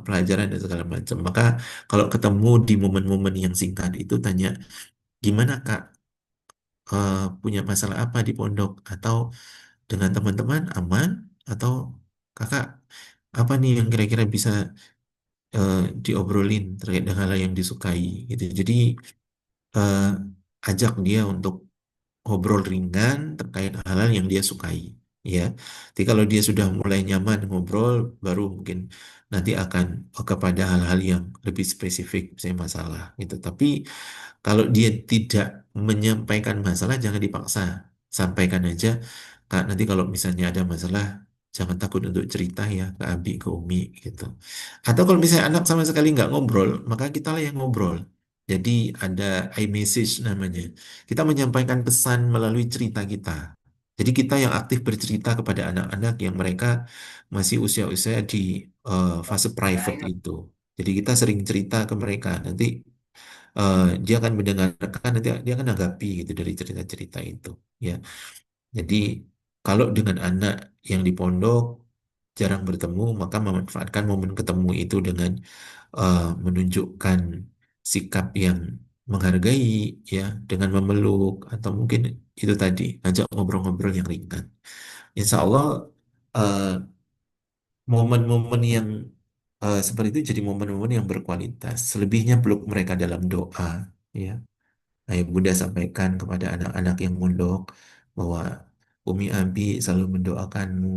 pelajaran dan segala macam. Maka kalau ketemu di momen-momen yang singkat itu tanya, gimana Kak, punya masalah apa di pondok atau dengan teman-teman aman, atau Kakak apa nih yang kira-kira bisa eh, diobrolin terkait dengan hal yang disukai gitu. Jadi eh, ajak dia untuk ngobrol ringan terkait hal-hal yang dia sukai, ya. Jadi kalau dia sudah mulai nyaman ngobrol, baru mungkin nanti akan kepada hal-hal yang lebih spesifik, misalnya masalah gitu. Tapi kalau dia tidak menyampaikan masalah, jangan dipaksa. Sampaikan aja, Kak, nanti kalau misalnya ada masalah, jangan takut untuk cerita ya ke Abi, ke Umi gitu. Atau kalau misalnya anak sama sekali nggak ngobrol, maka kita lah yang ngobrol. Jadi ada iMessage namanya. Kita menyampaikan pesan melalui cerita kita. Jadi kita yang aktif bercerita kepada anak-anak yang mereka masih usia-usia di fase private itu. Jadi kita sering cerita ke mereka. Nanti dia akan mendengarkan, nanti dia akan anggapi gitu dari cerita-cerita itu, ya. Jadi kalau dengan anak yang di pondok jarang bertemu, maka memanfaatkan momen ketemu itu dengan menunjukkan sikap yang menghargai, ya, dengan memeluk atau mungkin itu tadi ngajak ngobrol-ngobrol yang ringan. Insya Allah eh, momen-momen yang seperti itu jadi momen-momen yang berkualitas. Selebihnya peluk mereka dalam doa, ya. Ayah Bunda sampaikan kepada anak-anak yang mondok bahwa Umi Abi selalu mendoakanmu.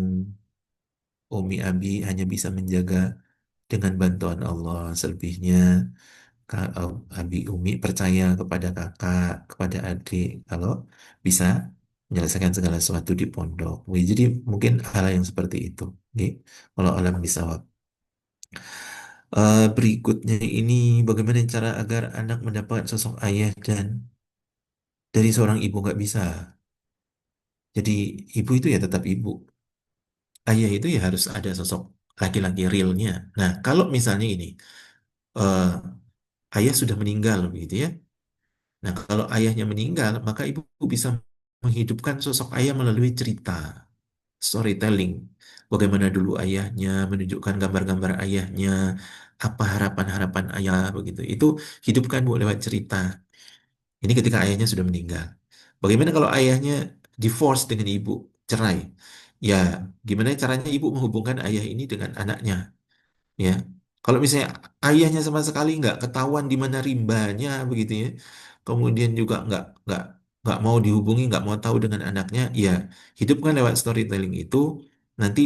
Umi Abi hanya bisa menjaga dengan bantuan Allah. Selebihnya Abi Umi percaya kepada kakak, kepada adik kalau bisa menyelesaikan segala sesuatu di pondok. Jadi mungkin hal yang seperti itu. Oke. Kalau alam bisa. Berikutnya ini bagaimana cara agar anak mendapat sosok ayah dan dari seorang ibu nggak bisa. Jadi ibu itu ya tetap ibu. Ayah itu ya harus ada sosok laki-laki realnya. Nah, kalau misalnya ini eh, ayah sudah meninggal begitu ya. Nah, kalau ayahnya meninggal, maka ibu bisa menghidupkan sosok ayah melalui cerita, storytelling. Bagaimana dulu ayahnya, menunjukkan gambar-gambar ayahnya, apa harapan-harapan ayah begitu. Itu hidupkan Bu lewat cerita. Ini ketika ayahnya sudah meninggal. Bagaimana kalau ayahnya divorce dengan ibu, cerai? Ya, gimana caranya ibu menghubungkan ayah ini dengan anaknya? Ya, kalau misalnya ayahnya sama sekali nggak ketahuan di mana rimbanya begitu ya, kemudian juga nggak mau dihubungi, nggak mau tahu dengan anaknya, ya hidupkan lewat storytelling itu. Nanti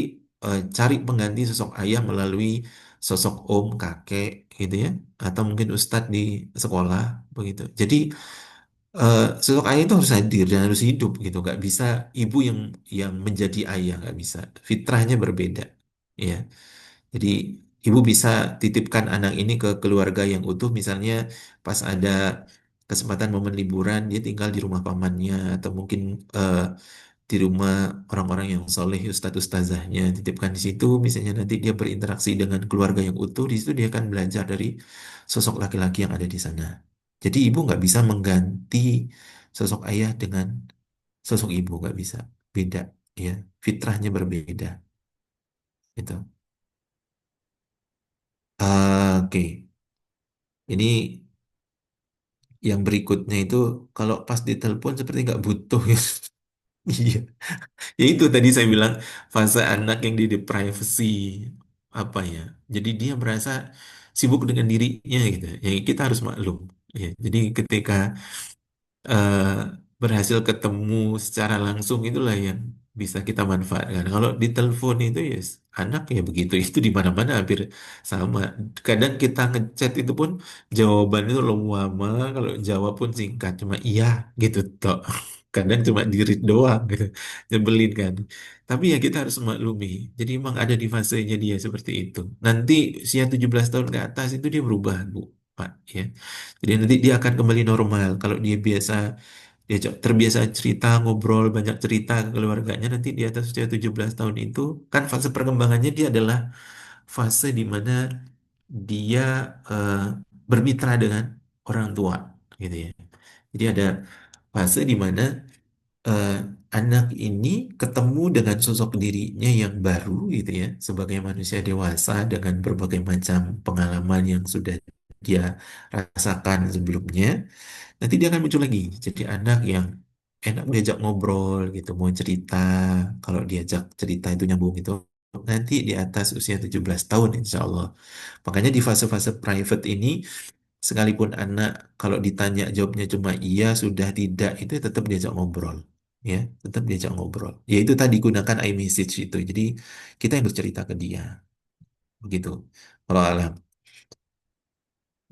cari pengganti sosok ayah melalui sosok om, kakek, gitu ya, atau mungkin ustadz di sekolah begitu. Jadi sosok ayah itu harus hadir dan harus hidup gitu, nggak bisa ibu yang menjadi ayah, nggak bisa. Fitrahnya berbeda, ya. Jadi ibu bisa titipkan anak ini ke keluarga yang utuh, misalnya pas ada kesempatan momen liburan dia tinggal di rumah pamannya atau mungkin eh, di rumah orang-orang yang soleh, ustadz ustazahnya, titipkan di situ. Misalnya nanti dia berinteraksi dengan keluarga yang utuh, di situ dia akan belajar dari sosok laki-laki yang ada di sana. Jadi ibu nggak bisa mengganti sosok ayah dengan sosok ibu, nggak bisa, beda, ya, fitrahnya berbeda. Itu. Oke. Ini yang berikutnya itu kalau pas ditelepon seperti nggak butuh ya. Iya, ya itu tadi saya bilang fase anak yang di privacy apa ya. Jadi dia merasa sibuk dengan dirinya gitu. Ya kita harus maklum. Ya, jadi ketika eh, berhasil ketemu secara langsung itulah yang bisa kita manfaatkan. Kalau di telepon itu ya anak ya begitu, itu di mana-mana hampir sama. Kadang kita ngechat itu pun jawaban itu lama, kalau jawab pun singkat, cuma iya gitu toh. Kadang cuma diri doang gitu, nyebelin kan. Tapi ya kita harus maklumi. Jadi emang ada di fasenya dia seperti itu. Nanti usia 17 tahun ke atas itu dia berubah, Bu. Pak, ya. Jadi nanti dia akan kembali normal. Kalau dia terbiasa cerita, ngobrol, banyak cerita ke keluarganya, nanti di atas usia 17 tahun itu, kan fase perkembangannya dia adalah fase di mana dia eh, bermitra dengan orang tua, gitu ya. Jadi ada fase di mana eh, anak ini ketemu dengan sosok dirinya yang baru, gitu ya, sebagai manusia dewasa dengan berbagai macam pengalaman yang sudah dia rasakan sebelumnya. Nanti dia akan muncul lagi jadi anak yang enak diajak ngobrol gitu, mau cerita, kalau diajak cerita itu nyambung gitu, nanti di atas usia 17 tahun insya Allah. Makanya di fase-fase private ini, sekalipun anak kalau ditanya jawabnya cuma iya, sudah, tidak, itu tetap diajak ngobrol, ya, tetap diajak ngobrol, ya itu tadi gunakan iMessage itu, jadi kita yang bercerita ke dia begitu. Kalau alam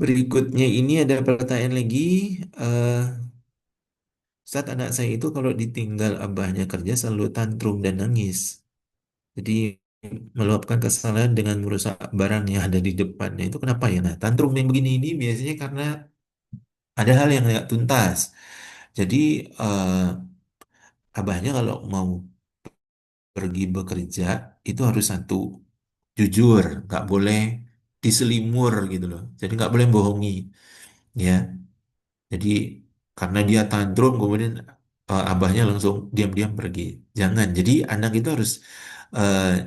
berikutnya ini ada pertanyaan lagi. eh Saat anak saya itu kalau ditinggal abahnya kerja selalu tantrum dan nangis. Jadi meluapkan kesalahan dengan merusak barang yang ada di depannya. Itu kenapa ya? Nah, tantrum yang begini ini biasanya karena ada hal yang nggak tuntas. Jadi abahnya kalau mau pergi bekerja itu harus satu, jujur, nggak boleh diselimur gitu loh. Jadi nggak boleh bohongi, ya. Jadi karena dia tantrum kemudian abahnya langsung diam-diam pergi. Jangan. Jadi anak itu harus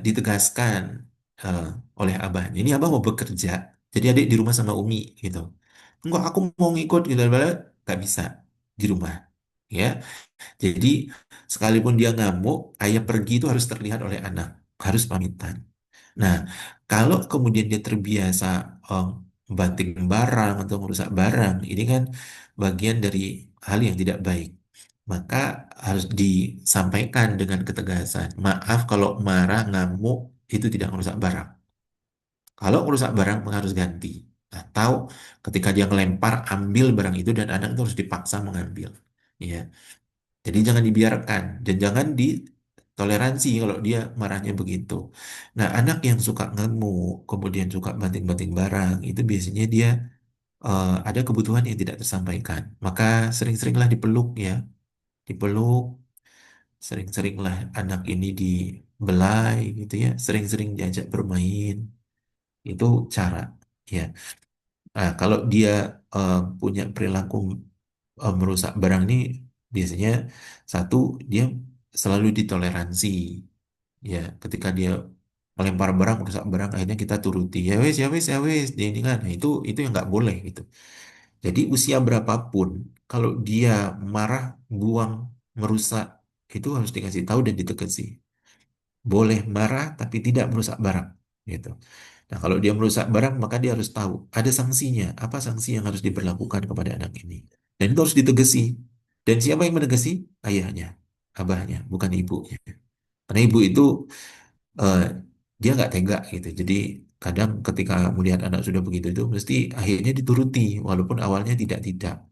ditegaskan eh, oleh abahnya. Ini abah mau bekerja, jadi adik di rumah sama Umi gitu. Enggak, aku mau ngikut gitu, nggak bisa di rumah. Ya, jadi sekalipun dia ngamuk, ayah pergi itu harus terlihat oleh anak, harus pamitan. Nah, kalau kemudian dia terbiasa eh, banting barang atau merusak barang, ini kan bagian dari hal yang tidak baik. Maka harus disampaikan dengan ketegasan. Maaf kalau marah, ngamuk, itu tidak merusak barang. Kalau merusak barang, maka harus ganti. Atau ketika dia melempar, ambil barang itu dan anak itu harus dipaksa mengambil. Ya. Jadi jangan dibiarkan dan jangan ditoleransi kalau dia marahnya begitu. Nah, anak yang suka ngemuk, kemudian suka banting-banting barang, itu biasanya dia ada kebutuhan yang tidak tersampaikan. Maka sering-seringlah dipeluk ya, dipeluk, sering-seringlah anak ini dibelai gitu ya, sering-sering diajak bermain. Itu cara ya. Nah, kalau dia punya perilaku merusak barang ini biasanya satu dia selalu ditoleransi ya ketika dia melempar barang merusak barang akhirnya kita turuti ya wes dia ini kan nah, itu yang nggak boleh gitu jadi usia berapapun kalau dia marah buang merusak itu harus dikasih tahu dan ditegaskan boleh marah tapi tidak merusak barang gitu. Nah, kalau dia merusak barang maka dia harus tahu ada sanksinya. Apa sanksi yang harus diberlakukan kepada anak ini? Dan itu harus ditegesi. Dan siapa yang menegesi? Ayahnya, abahnya, bukan ibunya. Karena ibu itu eh, dia nggak tega gitu. Jadi kadang ketika melihat anak sudah begitu itu mesti akhirnya dituruti walaupun awalnya tidak.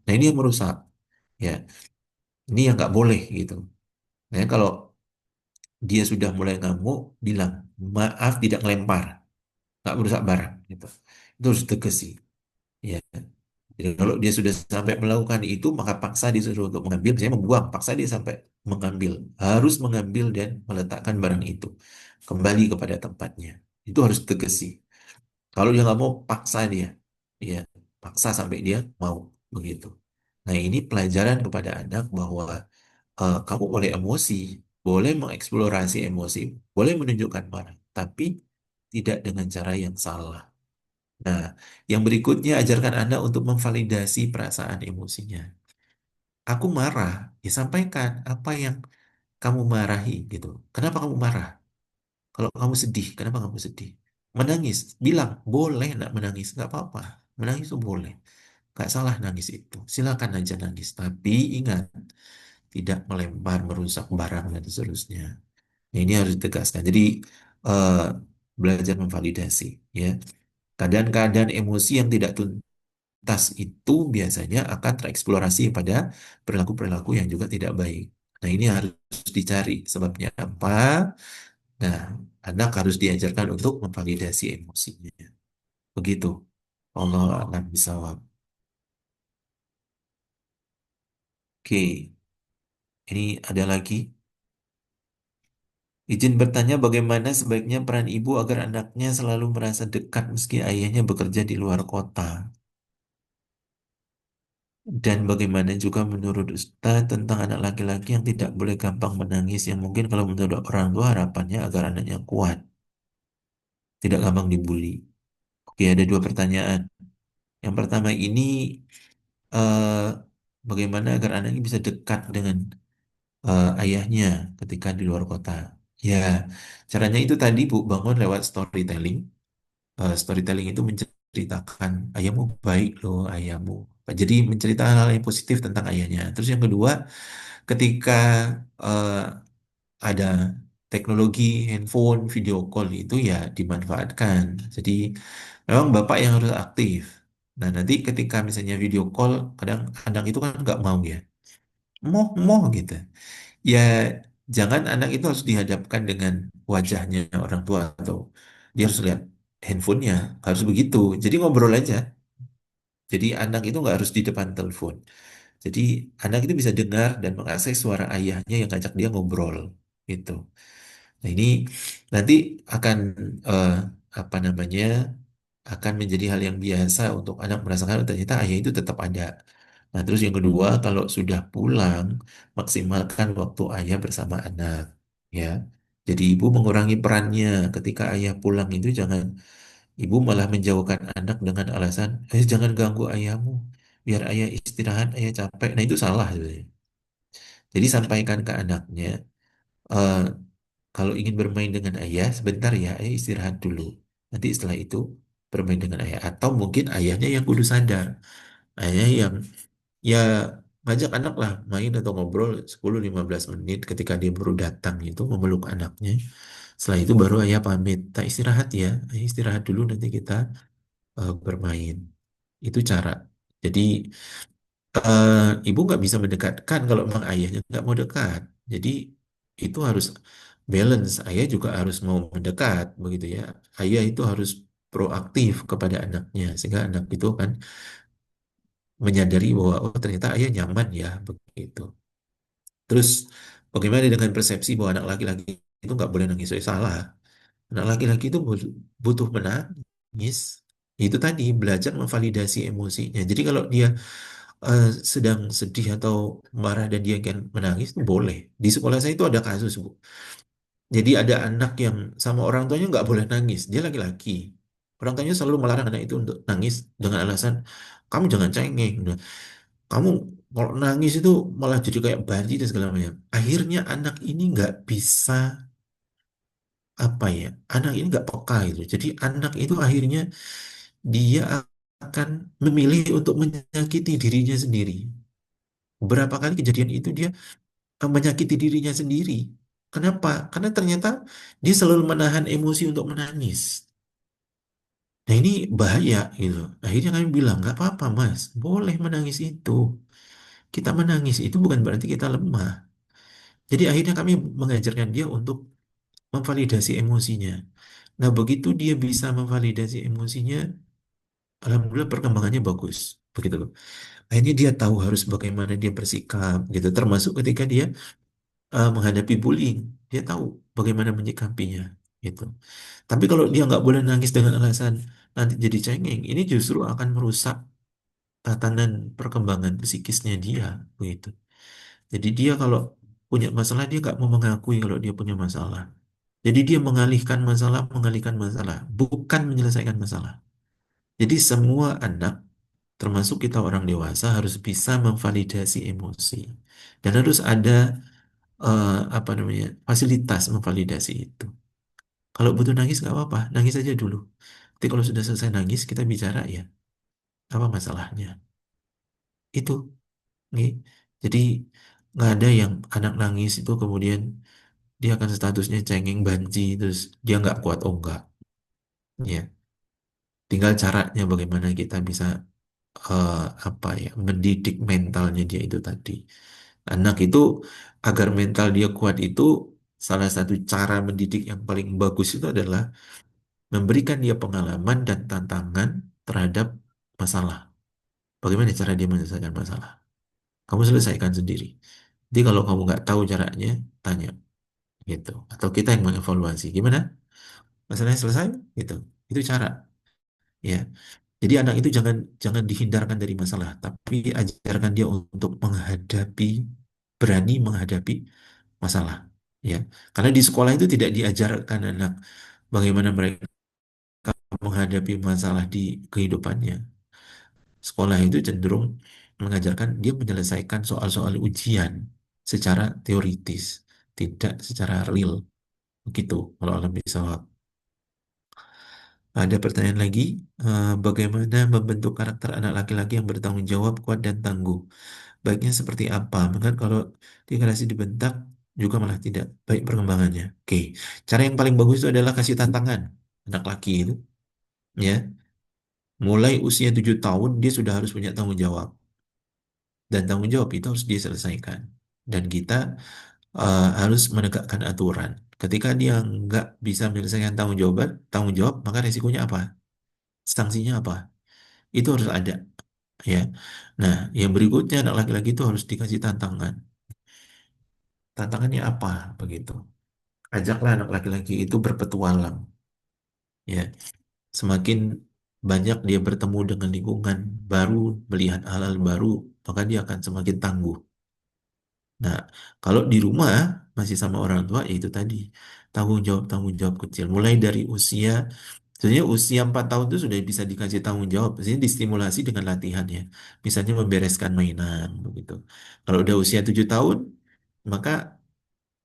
Nah, ini yang merusak. Ya, ini yang nggak boleh gitu. Nah, kalau dia sudah mulai ngamuk, bilang maaf tidak ngelempar, nggak merusak barang gitu. Itu harus tegesi. Ya. Jadi kalau dia sudah sampai melakukan itu, maka paksa disuruh untuk mengambil, misalnya membuang, paksa dia sampai mengambil, harus mengambil dan meletakkan barang itu kembali kepada tempatnya. Itu harus tegesi. Kalau dia nggak mau, paksa dia, ya, paksa sampai dia mau begitu. Nah ini pelajaran kepada anak bahwa kamu boleh emosi, boleh mengeksplorasi emosi, boleh menunjukkan marah, tapi tidak dengan cara yang salah. Nah, yang berikutnya ajarkan Anda untuk memvalidasi perasaan emosinya. Aku marah, ya sampaikan apa yang kamu marahi gitu. Kenapa kamu marah? Kalau kamu sedih, kenapa kamu sedih? Menangis, bilang boleh nak menangis, nggak apa-apa. Menangis itu boleh, nggak salah nangis itu. Silakan aja nangis, tapi ingat tidak melempar, merusak barang dan seterusnya. Nah, ini harus ditegaskan. Jadi eh, belajar memvalidasi, ya. Keadaan-keadaan emosi yang tidak tas itu biasanya akan tereksplorasi pada perilaku-perilaku yang juga tidak baik. Nah, ini harus dicari sebabnya apa. Nah, anak harus diajarkan untuk memvalidasi emosinya. Begitu. Allah alam bisawab. Oke, ini ada lagi. Izin bertanya bagaimana sebaiknya peran ibu agar anaknya selalu merasa dekat meski ayahnya bekerja di luar kota. Dan bagaimana juga menurut Ustaz tentang anak laki-laki yang tidak boleh gampang menangis yang mungkin kalau menurut orang tua harapannya agar anaknya kuat, tidak gampang dibully. Oke, ada dua pertanyaan. Yang pertama ini eh, bagaimana agar anaknya bisa dekat dengan ayahnya ketika di luar kota. Ya, caranya itu tadi Bu bangun lewat storytelling. Storytelling itu menceritakan ayahmu baik loh, ayahmu. Jadi menceritakan hal yang positif tentang ayahnya. Terus yang kedua, ketika eh, ada teknologi handphone, video call itu ya dimanfaatkan. Jadi memang bapak yang harus aktif. Nah nanti ketika misalnya video call, kadang anak itu kan nggak mau ya, mau gitu. Ya jangan anak itu harus dihadapkan dengan wajahnya orang tua atau dia harus lihat handphonenya, harus begitu. Jadi ngobrol aja. Jadi anak itu nggak harus di depan telepon. Jadi anak itu bisa dengar dan mengakses suara ayahnya yang ngajak dia ngobrol gitu. Nah ini nanti akan eh, apa namanya akan menjadi hal yang biasa untuk anak merasakan "Oh, ternyata ayah itu tetap ada. Nah terus yang kedua kalau sudah pulang maksimalkan waktu ayah bersama anak ya. Jadi ibu mengurangi perannya ketika ayah pulang itu jangan ibu malah menjauhkan anak dengan alasan, jangan ganggu ayahmu, biar ayah istirahat, ayah capek. Nah itu salah sebenarnya. Jadi sampaikan ke anaknya, eh, kalau ingin bermain dengan ayah, sebentar ya, ayah istirahat dulu. Nanti setelah itu bermain dengan ayah. Atau mungkin ayahnya yang kudu sadar. Ayah yang ya ngajak anak lah main atau ngobrol 10-15 menit ketika dia baru datang itu memeluk anaknya. Setelah itu baru ayah pamit, tak istirahat ya, ayah istirahat dulu nanti kita bermain. Itu cara. Jadi ibu nggak bisa mendekatkan kalau memang ayahnya nggak mau dekat. Jadi itu harus balance. Ayah juga harus mau mendekat, begitu ya. Ayah itu harus proaktif kepada anaknya sehingga anak itu kan menyadari bahwa oh ternyata ayah nyaman ya begitu. Terus bagaimana dengan persepsi bahwa anak laki-laki itu nggak boleh nangis? Salah. Anak laki-laki itu butuh menangis. Itu tadi belajar memvalidasi emosinya. Jadi kalau dia sedang sedih atau marah dan dia kan menangis itu boleh. Di sekolah saya itu ada kasus, Bu. Jadi ada anak yang sama orang tuanya nggak boleh nangis. Dia laki-laki. Orang tuanya selalu melarang anak itu untuk nangis dengan alasan kamu jangan cengeng. Nah, kamu kalau nangis itu malah jadi kayak banci dan segala macam. Akhirnya anak ini nggak bisa apa ya? Anak ini nggak peka itu. Jadi anak itu akhirnya dia akan memilih untuk menyakiti dirinya sendiri. Berapa kali kejadian itu dia menyakiti dirinya sendiri. Kenapa? Karena ternyata dia selalu menahan emosi untuk menangis. Nah ini bahaya gitu. Akhirnya kami bilang, nggak apa-apa mas, boleh menangis itu. Kita menangis itu bukan berarti kita lemah. Jadi akhirnya kami mengajarkan dia untuk memvalidasi emosinya. Nah begitu dia bisa memvalidasi emosinya, alhamdulillah perkembangannya bagus. Begitu loh. Akhirnya dia tahu harus bagaimana dia bersikap gitu. Termasuk ketika dia menghadapi bullying, dia tahu bagaimana menyikapinya gitu. Tapi kalau dia nggak boleh nangis dengan alasan nanti jadi cengeng, ini justru akan merusak tatanan perkembangan psikisnya dia gitu. Jadi dia kalau punya masalah dia nggak mau mengakui kalau dia punya masalah. Jadi dia mengalihkan masalah, bukan menyelesaikan masalah. Jadi semua anak, termasuk kita orang dewasa, harus bisa memvalidasi emosi dan harus ada apa namanya fasilitas memvalidasi itu. Kalau butuh nangis nggak apa-apa, nangis aja dulu. Nanti kalau sudah selesai nangis kita bicara ya apa masalahnya. Itu, nih. Jadi nggak ada yang anak nangis itu kemudian dia akan statusnya cengeng banci terus dia nggak kuat, oh enggak. Ya, tinggal caranya bagaimana kita bisa eh, apa ya mendidik mentalnya dia itu tadi. Anak itu agar mental dia kuat itu salah satu cara mendidik yang paling bagus itu adalah memberikan dia pengalaman dan tantangan terhadap masalah. Bagaimana cara dia menyelesaikan masalah? Kamu selesaikan sendiri. Jadi kalau kamu nggak tahu caranya, tanya gitu. Atau kita yang mengevaluasi. Gimana? Masalahnya selesai? Gitu. Itu cara. Ya. Jadi anak itu jangan jangan dihindarkan dari masalah, tapi ajarkan dia untuk menghadapi, berani menghadapi masalah. Ya. Karena di sekolah itu tidak diajarkan anak bagaimana mereka menghadapi masalah di kehidupannya. Sekolah itu cenderung mengajarkan dia menyelesaikan soal-soal ujian secara teoritis, tidak secara real. Begitu kalau alam filsafat. Ada pertanyaan lagi, bagaimana membentuk karakter anak laki-laki yang bertanggung jawab, kuat dan tangguh? Baiknya seperti apa? Maka kalau generasi dibentak juga malah tidak baik perkembangannya. Oke, cara yang paling bagus itu adalah kasih tantangan anak laki itu, ya. Mulai usia 7 tahun dia sudah harus punya tanggung jawab dan tanggung jawab itu harus diselesaikan. Dan kita harus menegakkan aturan. Ketika dia nggak bisa menyelesaikan tanggung jawab, maka resikonya apa? Sanksinya apa? Itu harus ada, ya. Nah, yang berikutnya anak laki-laki itu harus dikasih tantangan. Tantangannya apa? Begitu. Ajaklah anak laki-laki itu berpetualang, ya. Semakin banyak dia bertemu dengan lingkungan baru, melihat hal-hal baru, maka dia akan semakin tangguh. Nah, kalau di rumah masih sama orang tua, ya itu tadi tanggung jawab kecil. Mulai dari usia, sebenarnya usia 4 tahun itu sudah bisa dikasih tanggung jawab. Maksudnya distimulasi dengan latihan ya. Misalnya membereskan mainan begitu. Kalau udah usia 7 tahun, maka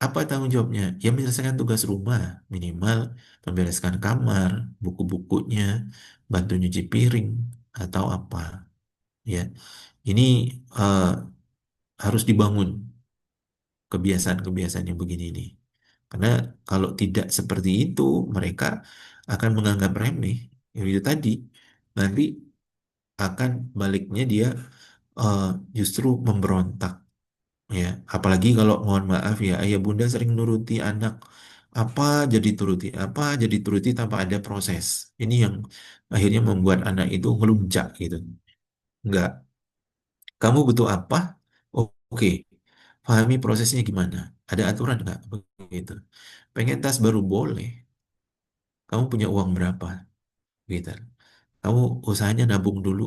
apa tanggung jawabnya? Ya menyelesaikan tugas rumah, minimal membereskan kamar, buku-bukunya, bantu nyuci piring atau apa. Ya, ini eh, harus dibangun kebiasaan-kebiasaan yang begini nih. Karena kalau tidak seperti itu, mereka akan menganggap remeh. Yang itu tadi, nanti akan baliknya dia eh, justru memberontak. Ya, apalagi kalau mohon maaf ya, ayah bunda sering nuruti anak apa jadi turuti, apa jadi turuti tanpa ada proses. Ini yang akhirnya membuat anak itu ngelunjak gitu. Enggak, kamu butuh apa? Oh, oke, pahami prosesnya gimana. Ada aturan nggak? Begitu. Pengen tas baru boleh. Kamu punya uang berapa? Gitu. Kamu usahanya nabung dulu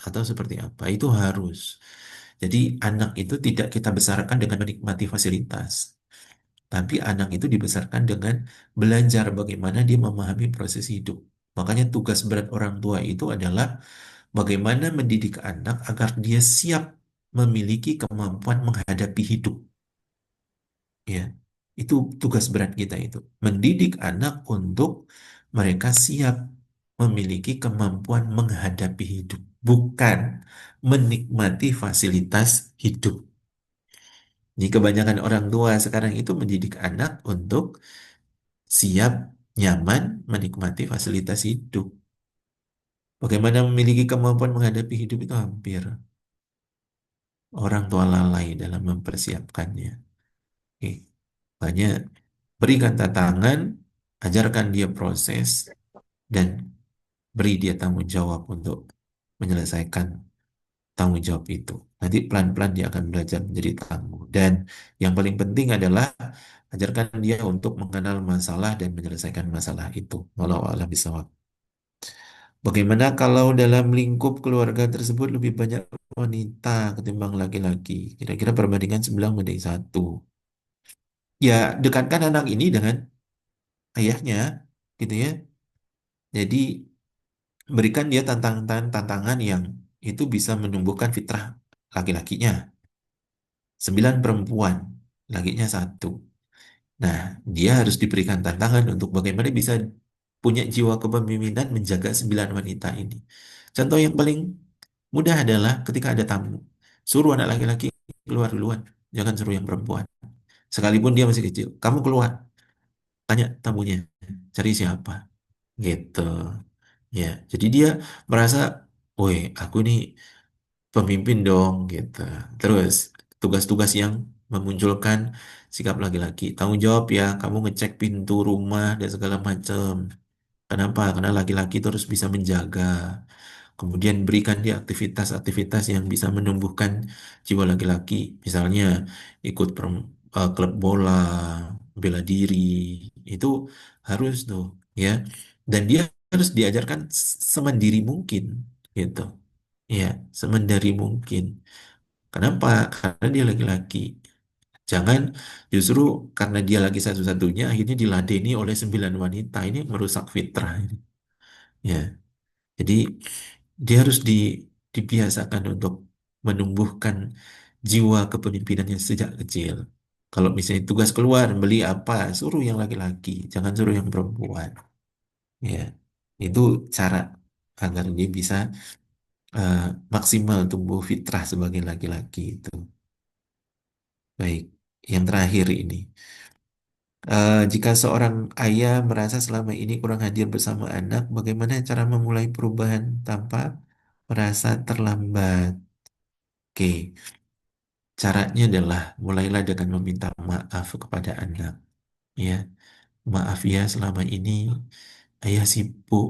atau seperti apa? Itu harus. Jadi anak itu tidak kita besarkan dengan menikmati fasilitas, tapi anak itu dibesarkan dengan belajar bagaimana dia memahami proses hidup. Makanya tugas berat orang tua itu adalah bagaimana mendidik anak agar dia siap memiliki kemampuan menghadapi hidup. Ya, itu tugas berat kita itu. Mendidik anak untuk mereka siap memiliki kemampuan menghadapi hidup, bukan menikmati fasilitas hidup. Jadi kebanyakan orang tua sekarang itu mendidik anak untuk siap, nyaman, menikmati fasilitas hidup. Bagaimana memiliki kemampuan menghadapi hidup itu hampir orang tua lalai dalam mempersiapkannya. Oke. Makanya berikan tantangan, ajarkan dia proses, dan beri dia tanggung jawab untuk menyelesaikan tanggung jawab itu. Nanti pelan-pelan dia akan belajar menjadi tangguh. Dan yang paling penting adalah ajarkan dia untuk mengenal masalah dan menyelesaikan masalah itu. Wallahu a'lam bishawab. Bagaimana kalau dalam lingkup keluarga tersebut lebih banyak wanita ketimbang laki-laki? Kira-kira perbandingan 9 banding 1. Ya, dekatkan anak ini dengan ayahnya, gitu ya. Jadi berikan dia tantangan yang itu bisa menumbuhkan fitrah laki-lakinya. 9 perempuan, lakinya 1. Nah, dia harus diberikan tantangan untuk bagaimana bisa punya jiwa kepemimpinan menjaga 9 wanita ini. Contoh yang paling mudah adalah ketika ada tamu. Suruh anak laki-laki keluar duluan, jangan suruh yang perempuan. Sekalipun dia masih kecil, kamu keluar, tanya tamunya, cari siapa, gitu. Ya, jadi dia merasa, woi, aku nih pemimpin dong, gitu. Terus tugas-tugas yang memunculkan sikap laki-laki, tanggung jawab ya, kamu ngecek pintu rumah dan segala macam. Kenapa? Karena laki-laki terus bisa menjaga. Kemudian berikan dia aktivitas-aktivitas yang bisa menumbuhkan jiwa laki-laki. Misalnya ikut klub bola, bela diri, itu harus tuh, ya. Dan dia harus diajarkan semandiri mungkin, gitu. Ya, semandiri mungkin. Kenapa? Karena dia laki-laki. Jangan justru karena dia lagi satu-satunya akhirnya diladeni oleh 9 wanita. Ini merusak fitrah ini. Ya, jadi dia harus dibiasakan untuk menumbuhkan jiwa kepemimpinannya sejak kecil. Kalau misalnya tugas keluar beli apa, suruh yang laki-laki, jangan suruh yang perempuan. Ya, itu cara agar dia bisa eh, maksimal tumbuh fitrah sebagai laki-laki itu. Baik, yang terakhir ini. Jika seorang ayah merasa selama ini kurang hadir bersama anak, bagaimana cara memulai perubahan tanpa merasa terlambat? Oke, caranya adalah mulailah dengan meminta maaf kepada anak. Ya, maaf ya selama ini ayah sibuk,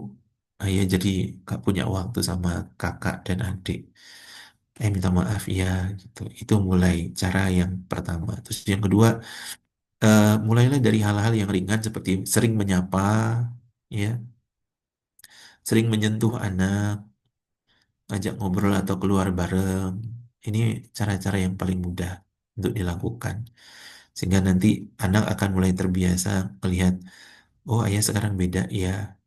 ayah jadi gak punya waktu sama kakak dan adik. Minta maaf ya, gitu. Itu mulai cara yang pertama. Terus yang kedua, mulailah dari hal-hal yang ringan seperti sering menyapa, ya, sering menyentuh anak, ngajak ngobrol atau keluar bareng. Ini cara-cara yang paling mudah untuk dilakukan. Sehingga nanti anak akan mulai terbiasa melihat, oh ayah sekarang beda ya,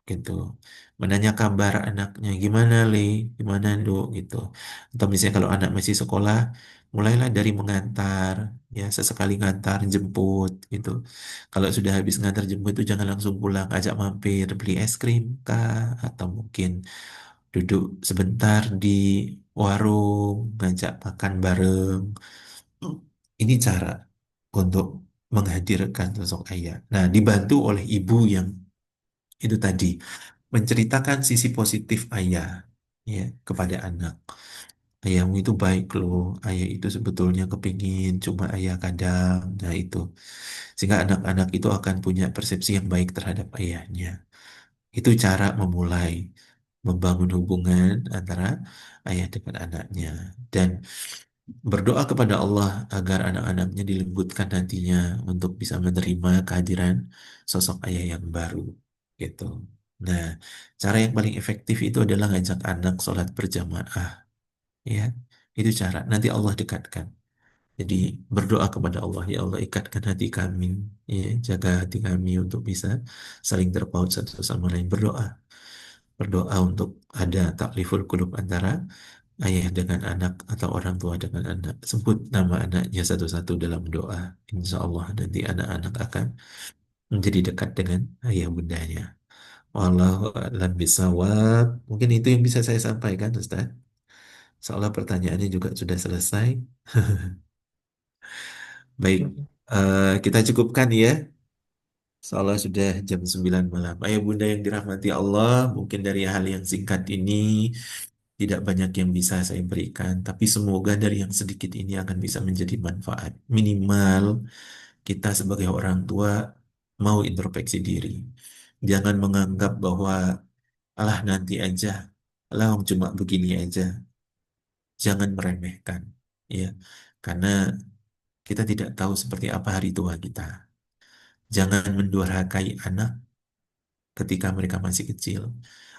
gitu. Menanya kabar anaknya, gimana Le, gimana Dok, gitu. Atau misalnya kalau anak masih sekolah, mulailah dari mengantar, ya sesekali ngantar, jemput, gitu. Kalau sudah habis ngantar jemput itu jangan langsung pulang, ajak mampir, beli es krim kah, atau mungkin duduk sebentar di warung, ngajak makan bareng. Ini cara untuk menghadirkan sosok ayah. Nah, dibantu oleh ibu yang itu tadi menceritakan sisi positif ayah ya kepada anak. Ayahmu itu baik loh, ayah itu sebetulnya kepingin, cuma ayah kadang. Nah itu, sehingga anak-anak itu akan punya persepsi yang baik terhadap ayahnya. Itu cara memulai membangun hubungan antara ayah dengan anaknya. Dan berdoa kepada Allah agar anak-anaknya dilembutkan hatinya untuk bisa menerima kehadiran sosok ayah yang baru gitu. Nah, cara yang paling efektif itu adalah ngajak anak sholat berjamaah ya. Itu cara nanti Allah dekatkan. Jadi berdoa kepada Allah, ya Allah ikatkan hati kami, ya, jaga hati kami untuk bisa saling terpaut satu sama lain. Berdoa, berdoa untuk ada takliful qulub antara ayah dengan anak atau orang tua dengan anak. Sebut nama anaknya satu-satu dalam doa. Insya Allah nanti anak-anak akan menjadi dekat dengan ayah bundanya. Wallahu a'lam bishawab. Mungkin itu yang bisa saya sampaikan, Ustaz. Seolah pertanyaannya juga sudah selesai. Baik, kita cukupkan ya. Seolah sudah jam 9 malam. Ayah bunda yang dirahmati Allah, mungkin dari hal yang singkat ini tidak banyak yang bisa saya berikan, tapi semoga dari yang sedikit ini akan bisa menjadi manfaat. Minimal kita sebagai orang tua mau introspeksi diri. Jangan menganggap bahwa alah nanti aja, alah cuma begini aja. Jangan meremehkan, ya, karena kita tidak tahu seperti apa hari tua kita. Jangan mendurhakai anak ketika mereka masih kecil.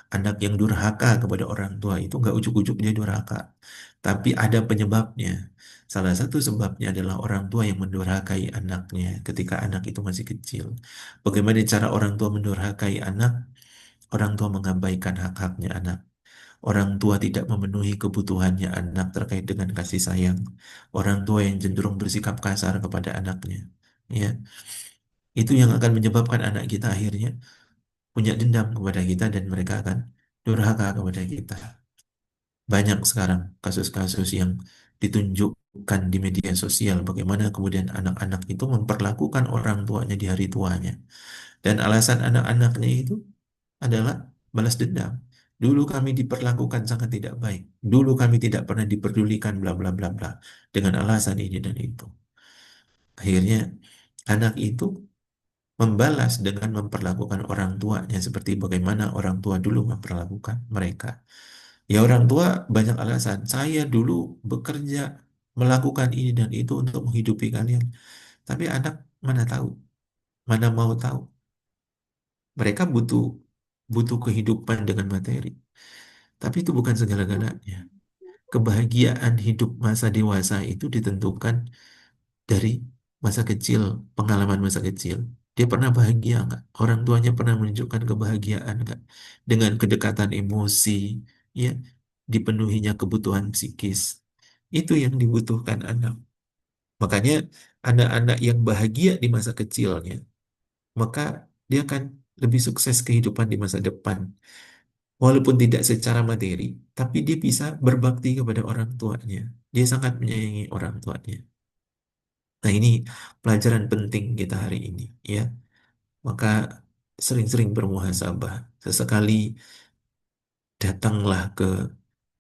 Anak yang durhaka kepada orang tua itu nggak ujuk-ujuk dia durhaka, tapi ada penyebabnya. Salah satu sebabnya adalah orang tua yang mendurhakai anaknya ketika anak itu masih kecil. Bagaimana cara orang tua mendurhakai anak? Orang tua mengabaikan hak-haknya anak. Orang tua tidak memenuhi kebutuhannya anak terkait dengan kasih sayang. Orang tua yang cenderung bersikap kasar kepada anaknya. Ya, itu yang akan menyebabkan anak kita akhirnya punya dendam kepada kita dan mereka akan durhaka kepada kita. Banyak sekarang kasus-kasus yang ditunjukkan di media sosial bagaimana kemudian anak-anak itu memperlakukan orang tuanya di hari tuanya. Dan alasan anak-anaknya itu adalah balas dendam. Dulu kami diperlakukan sangat tidak baik. Dulu kami tidak pernah diperdulikan bla bla bla bla dengan alasan ini dan itu. Akhirnya anak itu membalas dengan memperlakukan orang tuanya seperti bagaimana orang tua dulu memperlakukan mereka. Ya orang tua banyak alasan. Saya dulu bekerja melakukan ini dan itu untuk menghidupi kalian. Tapi anak mana tahu, mana mau tahu. Mereka butuh butuh kehidupan dengan materi. Tapi itu bukan segala-galanya. Kebahagiaan hidup masa dewasa itu ditentukan dari masa kecil, pengalaman masa kecil. Dia pernah bahagia nggak? Orang tuanya pernah menunjukkan kebahagiaan nggak? Dengan kedekatan emosi, ya, dipenuhinya kebutuhan psikis. Itu yang dibutuhkan anak. Makanya anak-anak yang bahagia di masa kecilnya, maka dia akan lebih sukses kehidupan di masa depan. Walaupun tidak secara materi, tapi dia bisa berbakti kepada orang tuanya. Dia sangat menyayangi orang tuanya. Nah, ini pelajaran penting kita hari ini, ya. Maka sering-sering bermuhasabah. Sesekali datanglah ke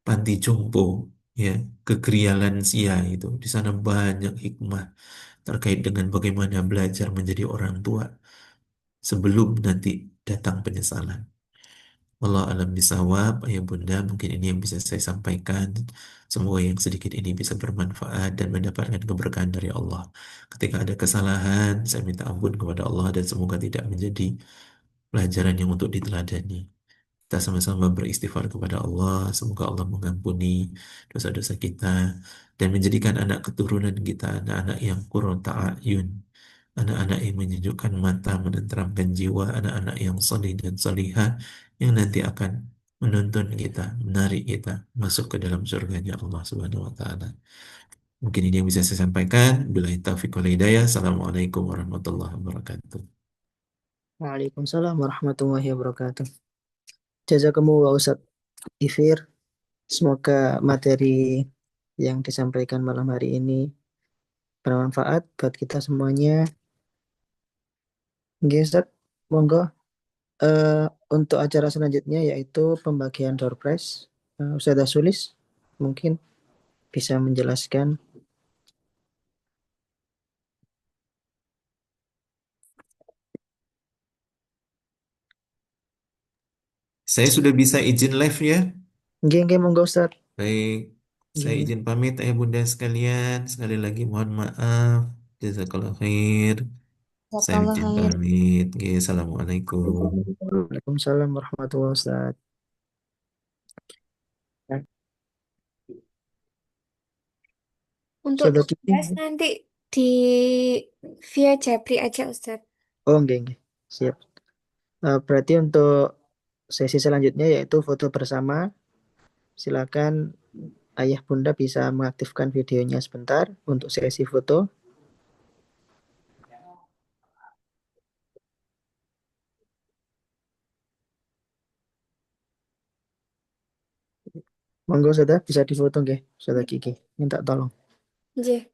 panti jompo, ya, ke Gria Lansia itu. Di sana banyak hikmah terkait dengan bagaimana belajar menjadi orang tua sebelum nanti datang penyesalan. Allah alam bisawab, ayah bunda, mungkin ini yang bisa saya sampaikan. Semoga yang sedikit ini bisa bermanfaat dan mendapatkan keberkahan dari Allah. Ketika ada kesalahan, saya minta ampun kepada Allah dan semoga tidak menjadi pelajaran yang untuk diteladani. Kita sama-sama beristighfar kepada Allah. Semoga Allah mengampuni dosa-dosa kita dan menjadikan anak keturunan kita anak-anak yang qurrata a'yun, anak-anak yang menyejukkan mata, menenteramkan jiwa, anak-anak yang salih dan salihah yang nanti akan menuntun kita, menarik kita masuk ke dalam surganya Allah Subhanahu wa taala. Mungkin ini yang bisa saya sampaikan. Billahi taufiq wal hidayah. Assalamualaikum warahmatullahi wabarakatuh. Waalaikumsalam warahmatullahi wabarakatuh. Jazakumullah Ustaz Ifir. Semoga materi yang disampaikan malam hari ini bermanfaat buat kita semuanya. Nggih, Ustaz, monggo untuk acara selanjutnya yaitu pembagian door prize. Ustazah Sulis mungkin bisa menjelaskan. Saya sudah bisa izin live ya. Nggih, monggo Ustaz. Baik, saya Nggih. izin pamit ayah bunda sekalian. Sekali lagi mohon maaf. Jazakallah khair. Saya Jazakallah izin khair. pamit. Oke, assalamualaikum. Waalaikumsalam warahmatullahi wabarakatuh. Untuk Ustazah Kiki. tugas nanti di via Jabri aja Ustadz. Oh, nggih. Siap. Berarti untuk sesi selanjutnya yaitu foto bersama. Silakan ayah bunda bisa mengaktifkan videonya sebentar untuk sesi foto. Monggo sudah bisa difoto nggih, sudah Kiki. Minta tolong. Nggih.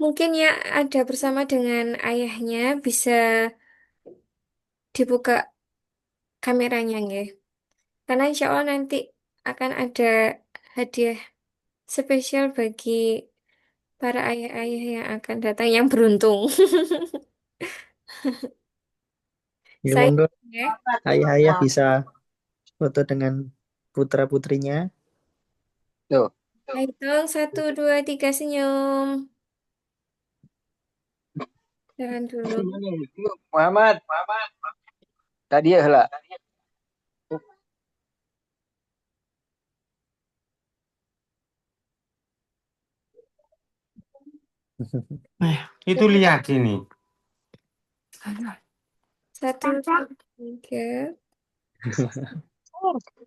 Mungkin ya ada bersama dengan ayahnya bisa dibuka kameranya nggih. Karena insya Allah nanti akan ada hadiah spesial bagi para ayah-ayah yang akan datang yang beruntung. Ya, Saya monggo ya. ayah-ayah bisa foto dengan putra-putrinya. Tuh. Hitung 1, 2, 3 senyum. Jangan dulu. Muhammad. Tadi ya lah. Itu lihat ini. 1, 2, 3.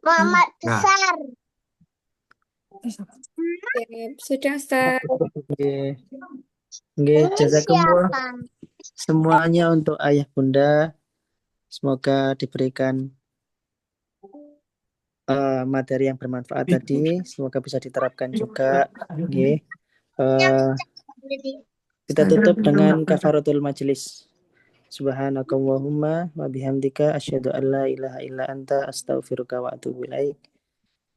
Muhammad Nah. besar. Oke, sudah Ustaz. Nggih. Nggih, jazakumullah semuanya untuk ayah bunda. Semoga diberikan materi yang bermanfaat tadi. Semoga bisa diterapkan juga. Nggih. Kita tutup dengan kafaratul majelis. Subhanakallahumma wa bihamdika asyhadu an la ilaha illa anta astaghfiruka wa atubu ilaik.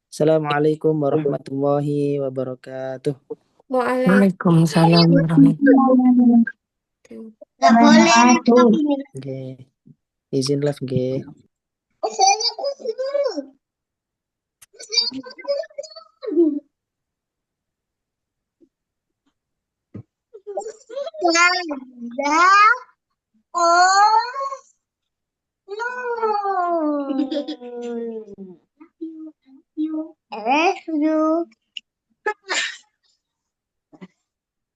Assalamualaikum warahmatullahi wabarakatuh. Waalaikumsalam. Gak boleh. Nggih. Izin live nggih. Saya kusut. Ada. Oh. No. I love you.